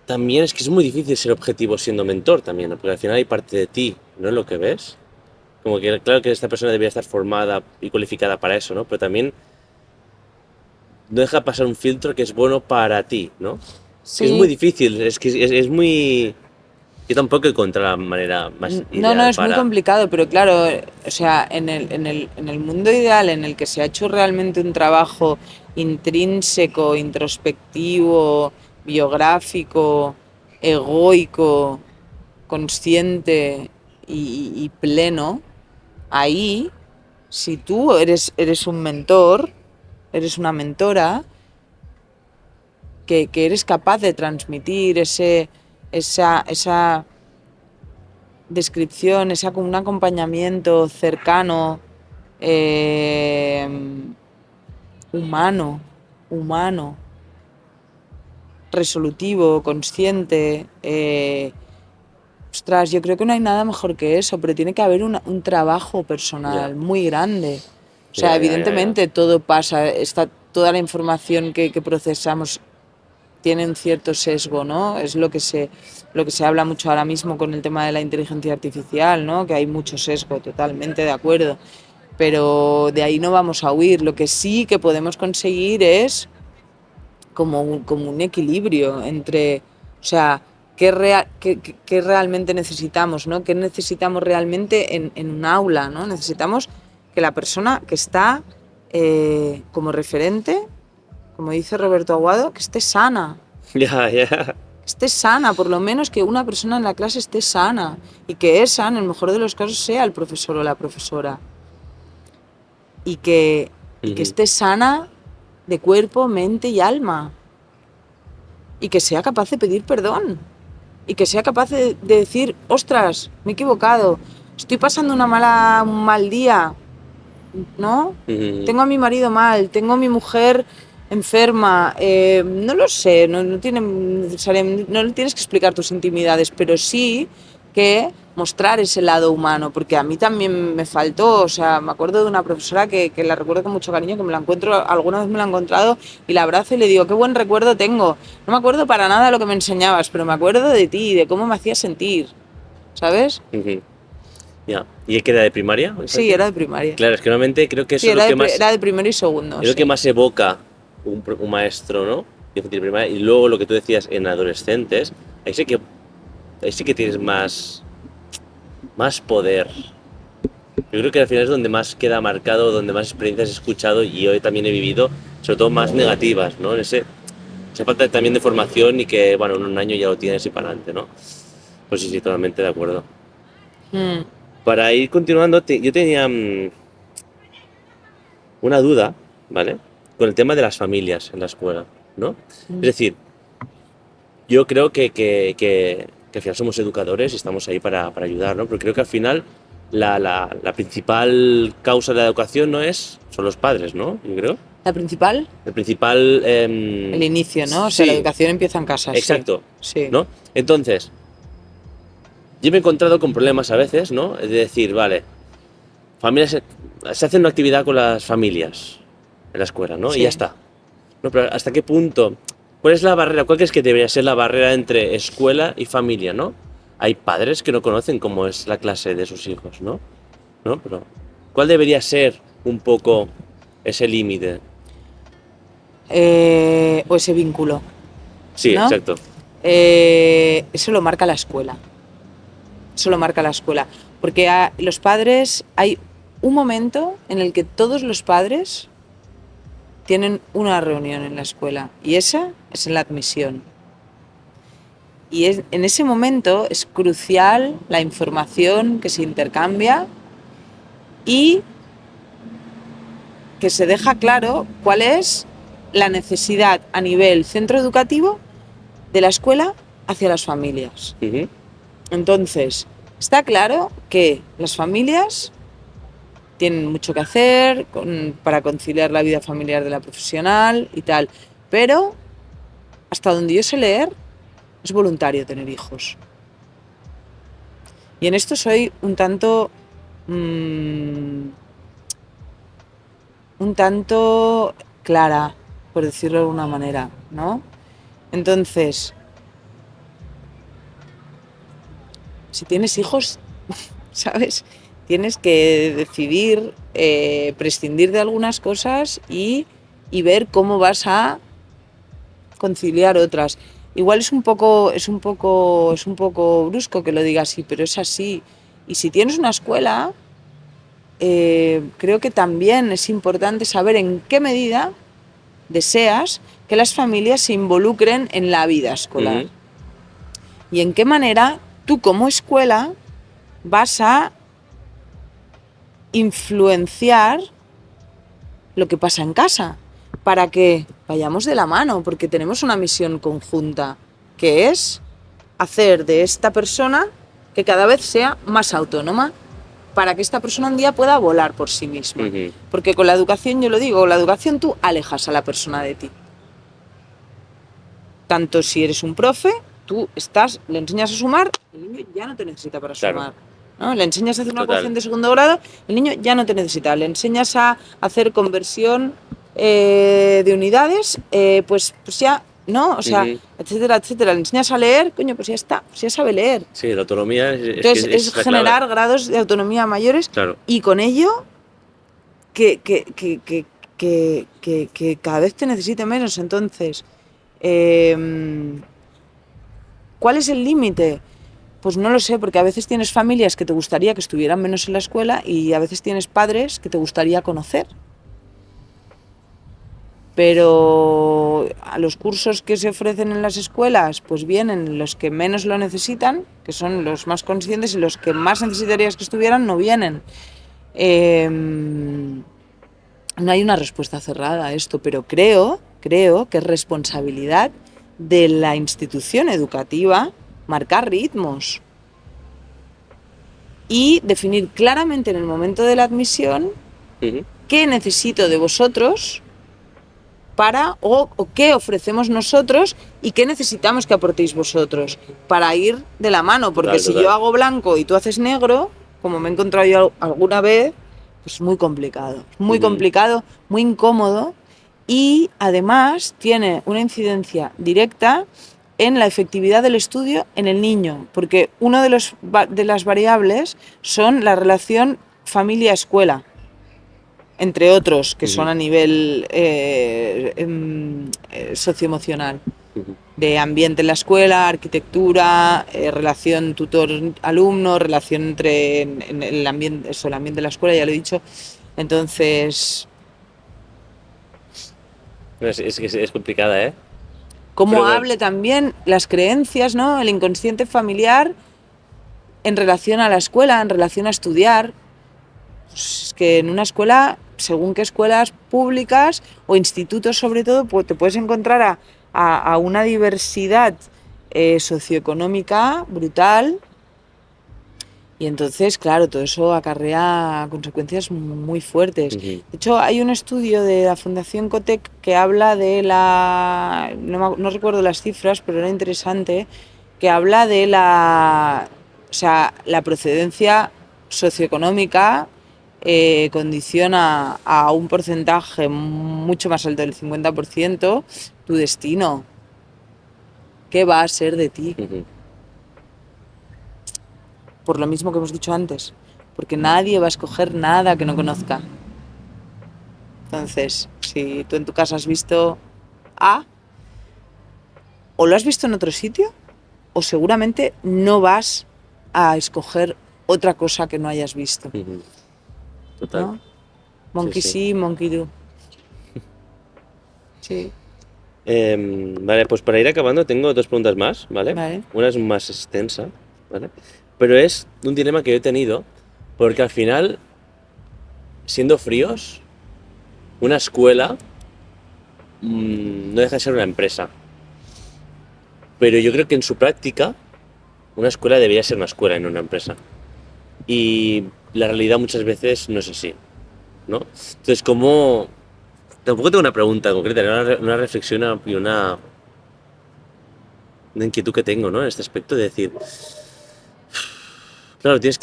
también es que es muy difícil ser objetivo siendo mentor también, ¿no? Porque al final hay parte de ti, ¿no?, en lo que ves. Como que claro que esta persona debería estar formada y cualificada para eso, ¿no? Pero también no deja pasar un filtro que es bueno para ti, ¿no? Sí. Es muy difícil, es que es muy... Yo tampoco encontré la manera más ideal. No, es muy complicado, pero claro, o sea, en el mundo ideal en el que se ha hecho realmente un trabajo intrínseco, introspectivo, biográfico, egoico, consciente y pleno, ahí, si tú eres un mentor, eres una mentora, que eres capaz de transmitir esa descripción, un acompañamiento cercano, humano, resolutivo, consciente. Ostras, yo creo que no hay nada mejor que eso, pero tiene que haber un trabajo personal muy grande. O sea, evidentemente todo pasa, toda la información que procesamos tiene un cierto sesgo, ¿no? Es lo que se habla mucho ahora mismo con el tema de la inteligencia artificial, ¿no? Que hay mucho sesgo, totalmente de acuerdo. Pero de ahí no vamos a huir. Lo que sí que podemos conseguir es como un equilibrio entre, o sea, qué realmente necesitamos, ¿no? ¿Qué necesitamos realmente en un aula, ¿no? Necesitamos que la persona que está como referente, como dice Roberto Aguado, que esté sana. Ya. Esté sana, por lo menos que una persona en la clase esté sana y que esa, en el mejor de los casos, sea el profesor o la profesora. Y que esté sana de cuerpo, mente y alma. Y que sea capaz de pedir perdón. Y que sea capaz de decir, ostras, me he equivocado, estoy pasando un mal día, ¿no? Tengo a mi marido mal, tengo a mi mujer enferma, no lo sé, no le tienes que explicar tus intimidades, pero sí que mostrar ese lado humano, porque a mí también me faltó, o sea, me acuerdo de una profesora que la recuerdo con mucho cariño, que me la encuentro, alguna vez me la he encontrado y la abrazo y le digo, qué buen recuerdo tengo. No me acuerdo para nada lo que me enseñabas, pero me acuerdo de ti, de cómo me hacías sentir, ¿sabes? Ya. ¿Y es que era de primaria? Sí, era de primaria. Claro, es que normalmente creo que eso Sí, es lo que más... era de primero y segundo. Es lo Sí. que más evoca un maestro, ¿no? De primaria. Y luego lo que tú decías en adolescentes, ahí sí que tienes más poder. Yo creo que al final es donde más queda marcado, donde más experiencias he escuchado y hoy también he vivido, sobre todo más negativas, ¿no? Esa falta también de formación y que, bueno, en un año ya lo tienes y para adelante, ¿no? Pues sí, totalmente de acuerdo. Para ir continuando, yo tenía una duda, ¿vale? Con el tema de las familias en la escuela, ¿no? Es decir, yo creo que al final somos educadores y estamos ahí para ayudar, ¿no? Pero creo que al final la principal causa de la educación son los padres, ¿no? Yo creo. ¿La principal? El principal... el inicio, ¿no? O sea, sí, la educación empieza en casa. exacto, sí. ¿no? Entonces, yo me he encontrado con problemas a veces, ¿no? Es decir, vale, familias, se hace una actividad con las familias en la escuela, ¿no? Sí. Y ya está. No, pero ¿hasta qué punto? ¿Cuál es la barrera? ¿Cuál crees que debería ser la barrera entre escuela y familia, no? Hay padres que no conocen cómo es la clase de sus hijos, ¿no? Pero ¿cuál debería ser un poco ese límite? O ese vínculo. Sí, ¿no? exacto. Eso lo marca la escuela. Eso lo marca la escuela. Porque los padres, hay un momento en el que todos los padres tienen una reunión en la escuela y esa es en la admisión. Y en ese momento es crucial la información que se intercambia y que se deja claro cuál es la necesidad a nivel centro educativo de la escuela hacia las familias. Uh-huh. Entonces, está claro que las familias tienen mucho que hacer para conciliar la vida familiar de la profesional y tal, pero hasta donde yo sé leer, es voluntario tener hijos. Y en esto soy un tanto clara, por decirlo de alguna manera, ¿no? Entonces, si tienes hijos, ¿sabes? Tienes que decidir prescindir de algunas cosas y ver cómo vas a conciliar otras. Igual es un poco brusco que lo diga así, pero es así. Y si tienes una escuela, creo que también es importante saber en qué medida deseas que las familias se involucren en la vida escolar. Uh-huh. Y en qué manera tú como escuela vas a influenciar lo que pasa en casa para que vayamos de la mano, porque tenemos una misión conjunta, que es hacer de esta persona que cada vez sea más autónoma, para que esta persona un día pueda volar por sí misma. Uh-huh. Porque con la educación, yo lo digo, con la educación tú alejas a la persona de ti. Tanto si eres un profe, tú le enseñas a sumar, el niño ya no te necesita para sumar. ¿No? Le enseñas a hacer una ecuación de segundo grado, el niño ya no te necesita. Le enseñas a hacer conversión de unidades, pues ya, ¿no? O sea, uh-huh. etcétera, etcétera. Le enseñas a leer, coño, pues ya está, pues ya sabe leer. Sí, la autonomía Entonces, es generar grados de autonomía mayores, claro. Y con ello que cada vez te necesite menos. Entonces, ¿cuál es el límite? Pues no lo sé, porque a veces tienes familias que te gustaría que estuvieran menos en la escuela y a veces tienes padres que te gustaría conocer. Pero a los cursos que se ofrecen en las escuelas, pues vienen los que menos lo necesitan, que son los más conscientes, y los que más necesitarías que estuvieran no vienen. No hay una respuesta cerrada a esto, pero creo que es responsabilidad de la institución educativa marcar ritmos y definir claramente en el momento de la admisión uh-huh. qué necesito de vosotros o qué ofrecemos nosotros y qué necesitamos que aportéis vosotros para ir de la mano, porque si yo hago blanco y tú haces negro, como me he encontrado yo alguna vez, pues es muy complicado, muy incómodo, y además tiene una incidencia directa en la efectividad del estudio en el niño, porque una de las variables son la relación familia-escuela, entre otros, que son a nivel socioemocional, de ambiente en la escuela, arquitectura, relación tutor-alumno, relación entre en el ambiente, el ambiente de la escuela, ya lo he dicho. Entonces... Es complicada, ¿eh? Cómo hable también las creencias, ¿no? El inconsciente familiar en relación a la escuela, en relación a estudiar. Pues es que en una escuela, según qué escuelas públicas o institutos sobre todo, pues te puedes encontrar a una diversidad socioeconómica brutal, y entonces, claro, todo eso acarrea consecuencias muy fuertes. De hecho, hay un estudio de la Fundación Cotec que habla de no recuerdo las cifras, pero era interesante, que habla de la procedencia socioeconómica condiciona a un porcentaje mucho más alto del 50% tu destino. ¿Qué va a ser de ti? Por lo mismo que hemos dicho antes, porque nadie va a escoger nada que no conozca. Entonces, si tú en tu casa has visto A, o lo has visto en otro sitio, o seguramente no vas a escoger otra cosa que no hayas visto. Total. ¿No? Monkey sí, monkey do. Sí. Vale, pues para ir acabando tengo 2 preguntas más, ¿vale? Una es más extensa, ¿vale? Pero es un dilema que yo he tenido, porque al final, siendo fríos, una escuela no deja de ser una empresa. Pero yo creo que en su práctica, una escuela debería ser una escuela y no una empresa. Y la realidad muchas veces no es así, ¿no? Entonces, como... Tampoco tengo una pregunta concreta, una reflexión y una inquietud que tengo, ¿no? En este aspecto de decir... Claro, tienes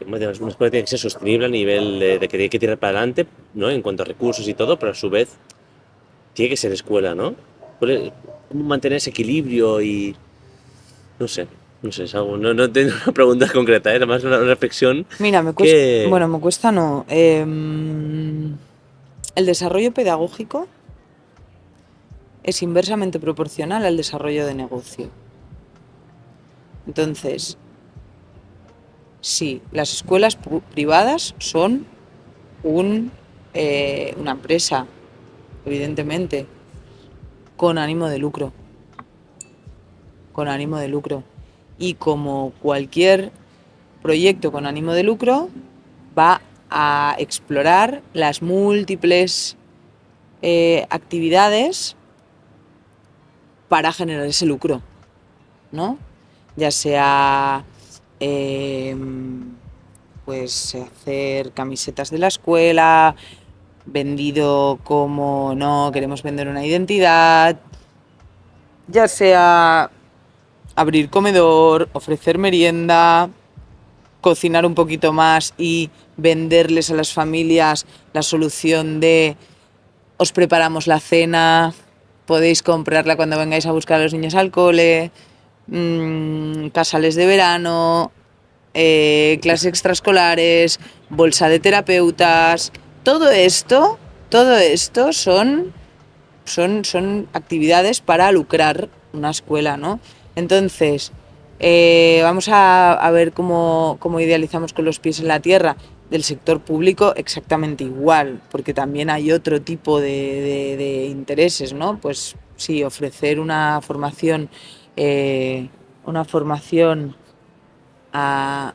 una escuela tiene que ser sostenible a nivel de que tiene que tirar para adelante, ¿no? En cuanto a recursos y todo, pero a su vez tiene que ser escuela, ¿no? ¿Cómo mantener ese equilibrio? Y no sé, es algo, no tengo una pregunta concreta, nada más una reflexión. Mira, me cuesta no. El desarrollo pedagógico es inversamente proporcional al desarrollo de negocio. Entonces, sí, las escuelas privadas son una empresa, evidentemente, con ánimo de lucro. Y como cualquier proyecto con ánimo de lucro, va a explorar las múltiples actividades para generar ese lucro, ¿no? Ya sea pues hacer camisetas de la escuela, vendido como no queremos vender una identidad, ya sea abrir comedor, ofrecer merienda, cocinar un poquito más y venderles a las familias la solución de os preparamos la cena, podéis comprarla cuando vengáis a buscar a los niños al cole, casales de verano, clases extraescolares, bolsa de terapeutas, todo esto son actividades para lucrar una escuela, ¿no? Entonces, vamos a ver cómo idealizamos con los pies en la tierra. Del sector público exactamente igual, porque también hay otro tipo de intereses, ¿no? Pues sí, ofrecer una formación a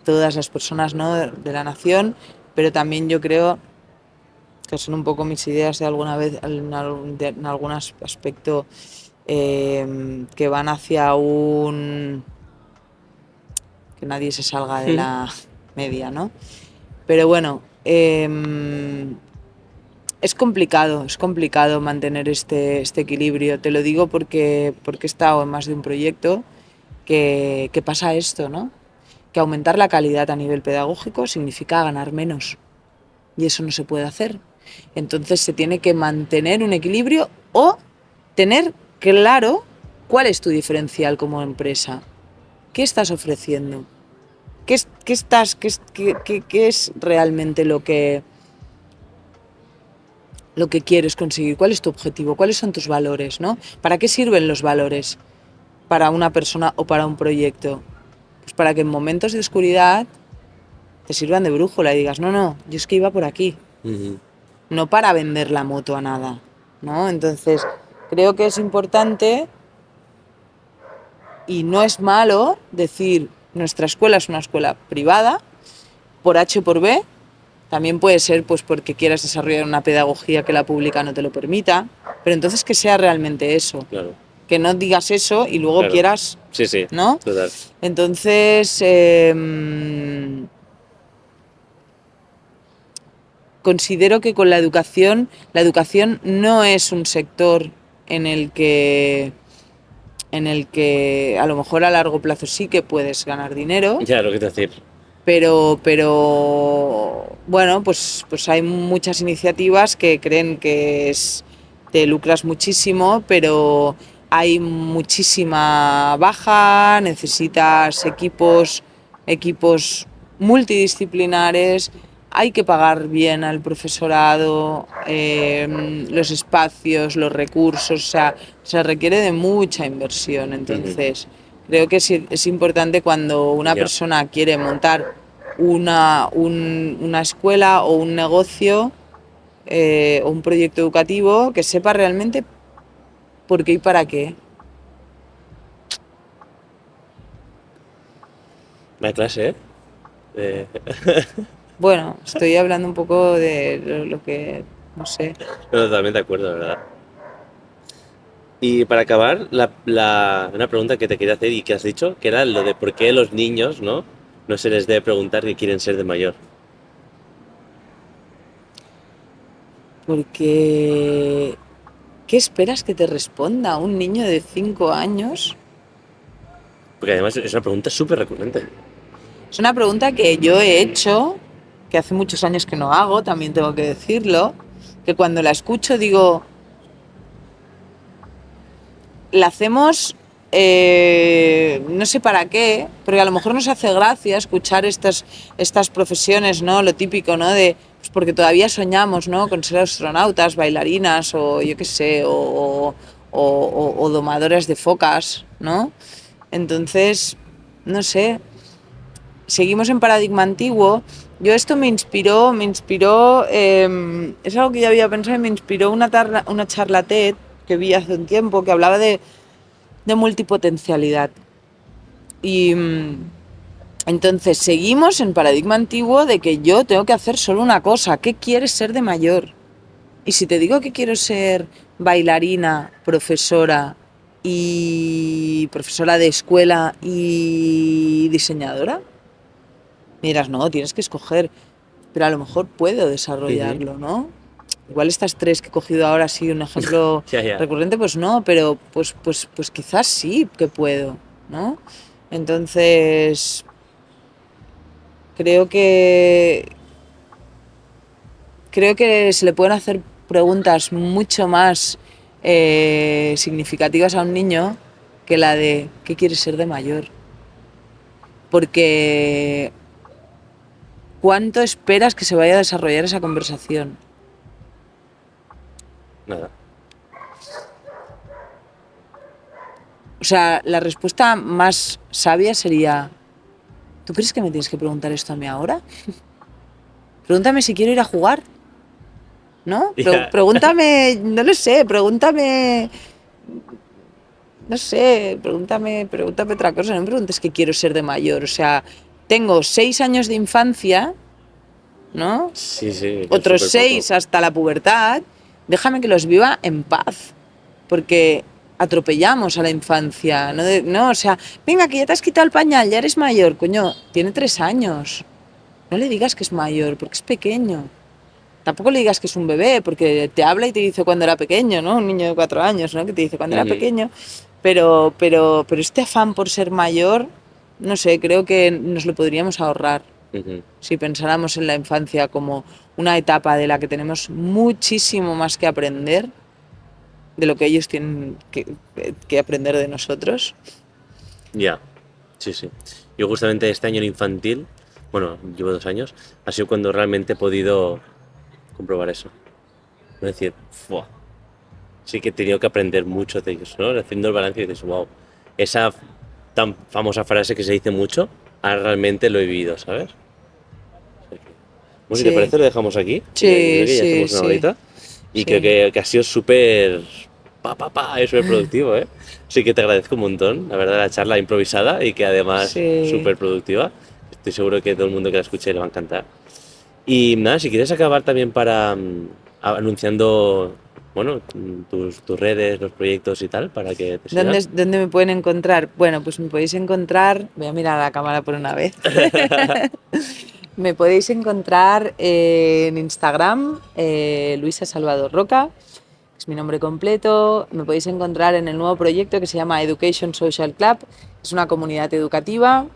todas las personas, ¿no? de la nación, pero también yo creo que son un poco mis ideas de alguna vez en algún aspecto que van hacia que nadie se salga de la media, ¿no? Pero bueno, Es complicado mantener este equilibrio. Te lo digo porque he estado en más de un proyecto que pasa esto, ¿no? Que aumentar la calidad a nivel pedagógico significa ganar menos. Y eso no se puede hacer. Entonces se tiene que mantener un equilibrio o tener claro cuál es tu diferencial como empresa. ¿Qué estás ofreciendo? ¿Qué es realmente lo que quieres conseguir? ¿Cuál es tu objetivo? ¿Cuáles son tus valores? ¿No? ¿Para qué sirven los valores para una persona o para un proyecto? Pues para que en momentos de oscuridad te sirvan de brújula y digas, no, yo es que iba por aquí. Uh-huh. No para vender la moto a nada, ¿no? Entonces, creo que es importante y no es malo decir, nuestra escuela es una escuela privada, por H o por B. También puede ser pues porque quieras desarrollar una pedagogía que la pública no te lo permita, pero entonces que sea realmente eso. Claro. Que no digas eso y luego quieras, sí, ¿no? Total. Entonces, considero que con la educación no es un sector en el que a lo mejor a largo plazo sí que puedes ganar dinero. Ya, lo que te decir. Pero bueno, pues hay muchas iniciativas que creen que te lucras muchísimo, pero hay muchísima baja, necesitas equipos multidisciplinares, hay que pagar bien al profesorado, los espacios, los recursos, o sea, se requiere de mucha inversión. Entonces, creo que es importante cuando una persona quiere montar una escuela o un negocio o un proyecto educativo, que sepa realmente por qué y para qué. La clase, Bueno, estoy hablando un poco de lo que, no sé. No, totalmente de acuerdo, ¿verdad? Y para acabar, una pregunta que te quería hacer y que has dicho, que era lo de por qué los niños, ¿no? No se les debe preguntar qué quieren ser de mayor. Porque, ¿qué esperas que te responda un niño de 5 años? Porque además es una pregunta súper recurrente. Es una pregunta que yo he hecho, que hace muchos años que no hago, también tengo que decirlo, que cuando la escucho digo, la hacemos, no sé para qué, porque a lo mejor nos hace gracia escuchar estas profesiones, ¿no? Lo típico, ¿no? Pues porque todavía soñamos, ¿no? Con ser astronautas, bailarinas o yo qué sé, o domadoras de focas, ¿no? Entonces, no sé, seguimos en paradigma antiguo. Yo esto me inspiró, es algo que ya había pensado y me inspiró una charla TED que vi hace un tiempo que hablaba de multipotencialidad. Y entonces seguimos en paradigma antiguo de que yo tengo que hacer solo una cosa. ¿Qué quieres ser de mayor? Y si te digo que quiero ser bailarina, profesora de escuela y diseñadora, me dirás, no, tienes que escoger, pero a lo mejor puedo desarrollarlo, ¿no? Igual estas tres que he cogido ahora sí un ejemplo recurrente, pues no, pero pues quizás sí que puedo, ¿no? Entonces, creo que se le pueden hacer preguntas mucho más significativas a un niño que la de ¿qué quieres ser de mayor? Porque ¿cuánto esperas que se vaya a desarrollar esa conversación? Nada. O sea, la respuesta más sabia sería, ¿tú crees que me tienes que preguntar esto a mí ahora? Pregúntame si quiero ir a jugar, ¿no? Pregúntame, no lo sé, pregúntame otra cosa, no me preguntes qué quiero ser de mayor. O sea, tengo 6 años de infancia, ¿no? Sí. Otros 6 hasta la pubertad. Déjame que los viva en paz, porque atropellamos a la infancia, no, o sea, venga, que ya te has quitado el pañal, ya eres mayor, coño, tiene 3 años. No le digas que es mayor, porque es pequeño. tampoco le digas que es un bebé, porque te habla y te dice cuando era pequeño, ¿no? Un niño de 4 años, ¿no? Que te dice cuando era pequeño. Pero este afán por ser mayor, no sé, creo que nos lo podríamos ahorrar. Si pensáramos en la infancia como una etapa de la que tenemos muchísimo más que aprender, de lo que ellos tienen que aprender de nosotros. Ya, sí. Yo justamente este año en infantil, bueno, llevo 2 años, ha sido cuando realmente he podido comprobar eso. Es decir, ¡fua! Sí que he tenido que aprender mucho de ellos, ¿no? Haciendo el balance y dices, wow, esa tan famosa frase que se dice mucho, ahora realmente lo he vivido, ¿sabes? Bueno, si te parece, lo dejamos aquí. Sí, creo que ya hacemos una horita. Y creo que ha sido súper... es súper productivo, ¿eh? Sí que te agradezco un montón, la verdad, la charla improvisada y que además súper productiva. Estoy seguro que todo el mundo que la escuche le va a encantar. Y nada, si quieres acabar también para anunciando, bueno, tus redes, los proyectos y tal, para que te sigan. ¿Dónde me pueden encontrar? Bueno, pues me podéis encontrar... Voy a mirar a la cámara por una vez. Me podéis encontrar en Instagram, Luisa Salvador Roca, es mi nombre completo. Me podéis encontrar en el nuevo proyecto que se llama Education Social Club. Es una comunidad educativa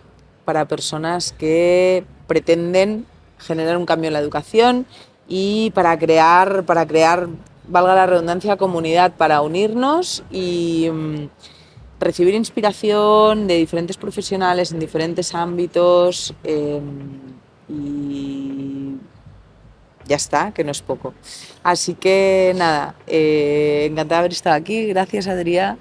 para personas que pretenden generar un cambio en la educación y para crear, valga la redundancia, comunidad para unirnos y recibir inspiración de diferentes profesionales en diferentes ámbitos. Y ya está, que no es poco. Así que nada, encantada de haber estado aquí. Gracias, Adrià.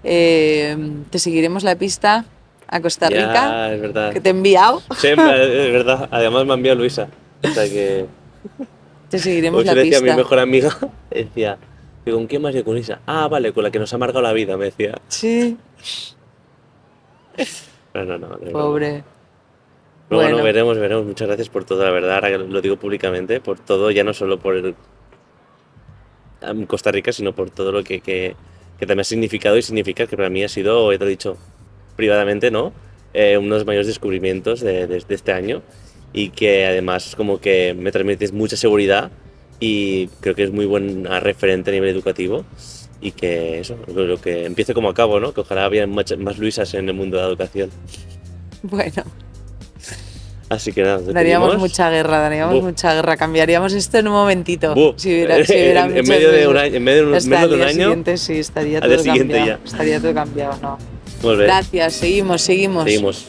Te seguiremos la pista a Costa Rica, es verdad. que te he enviado. Siempre, es verdad. Además me ha enviado Luisa. O sea que... Te seguiremos la pista. Decía mi mejor amiga, decía, ¿con quién más? Yo con Luisa. Ah, vale, con la que nos ha amargado la vida, me decía. Sí. No. Pobre. Bueno, veremos. Muchas gracias por todo, la verdad, ahora que lo digo públicamente, por todo, ya no solo por Costa Rica, sino por todo lo que también ha significado y significa, que para mí ha sido, ya te lo he dicho privadamente, ¿no? Uno de los mayores descubrimientos de este año, y que además como que me transmites mucha seguridad y creo que es muy buena referente a nivel educativo, y que eso, lo que empiece como acabo, ¿no? Que ojalá haya más Luisas en el mundo de la educación. Bueno. Así que nada, daríamos mucha guerra, cambiaríamos esto en un momentito. Si hubiera en medio de un año, menos de un año. Siguiente, sí, estaría todo cambiado. Estaría todo cambiado, ¿no? Muy bien. Gracias, seguimos. Seguimos.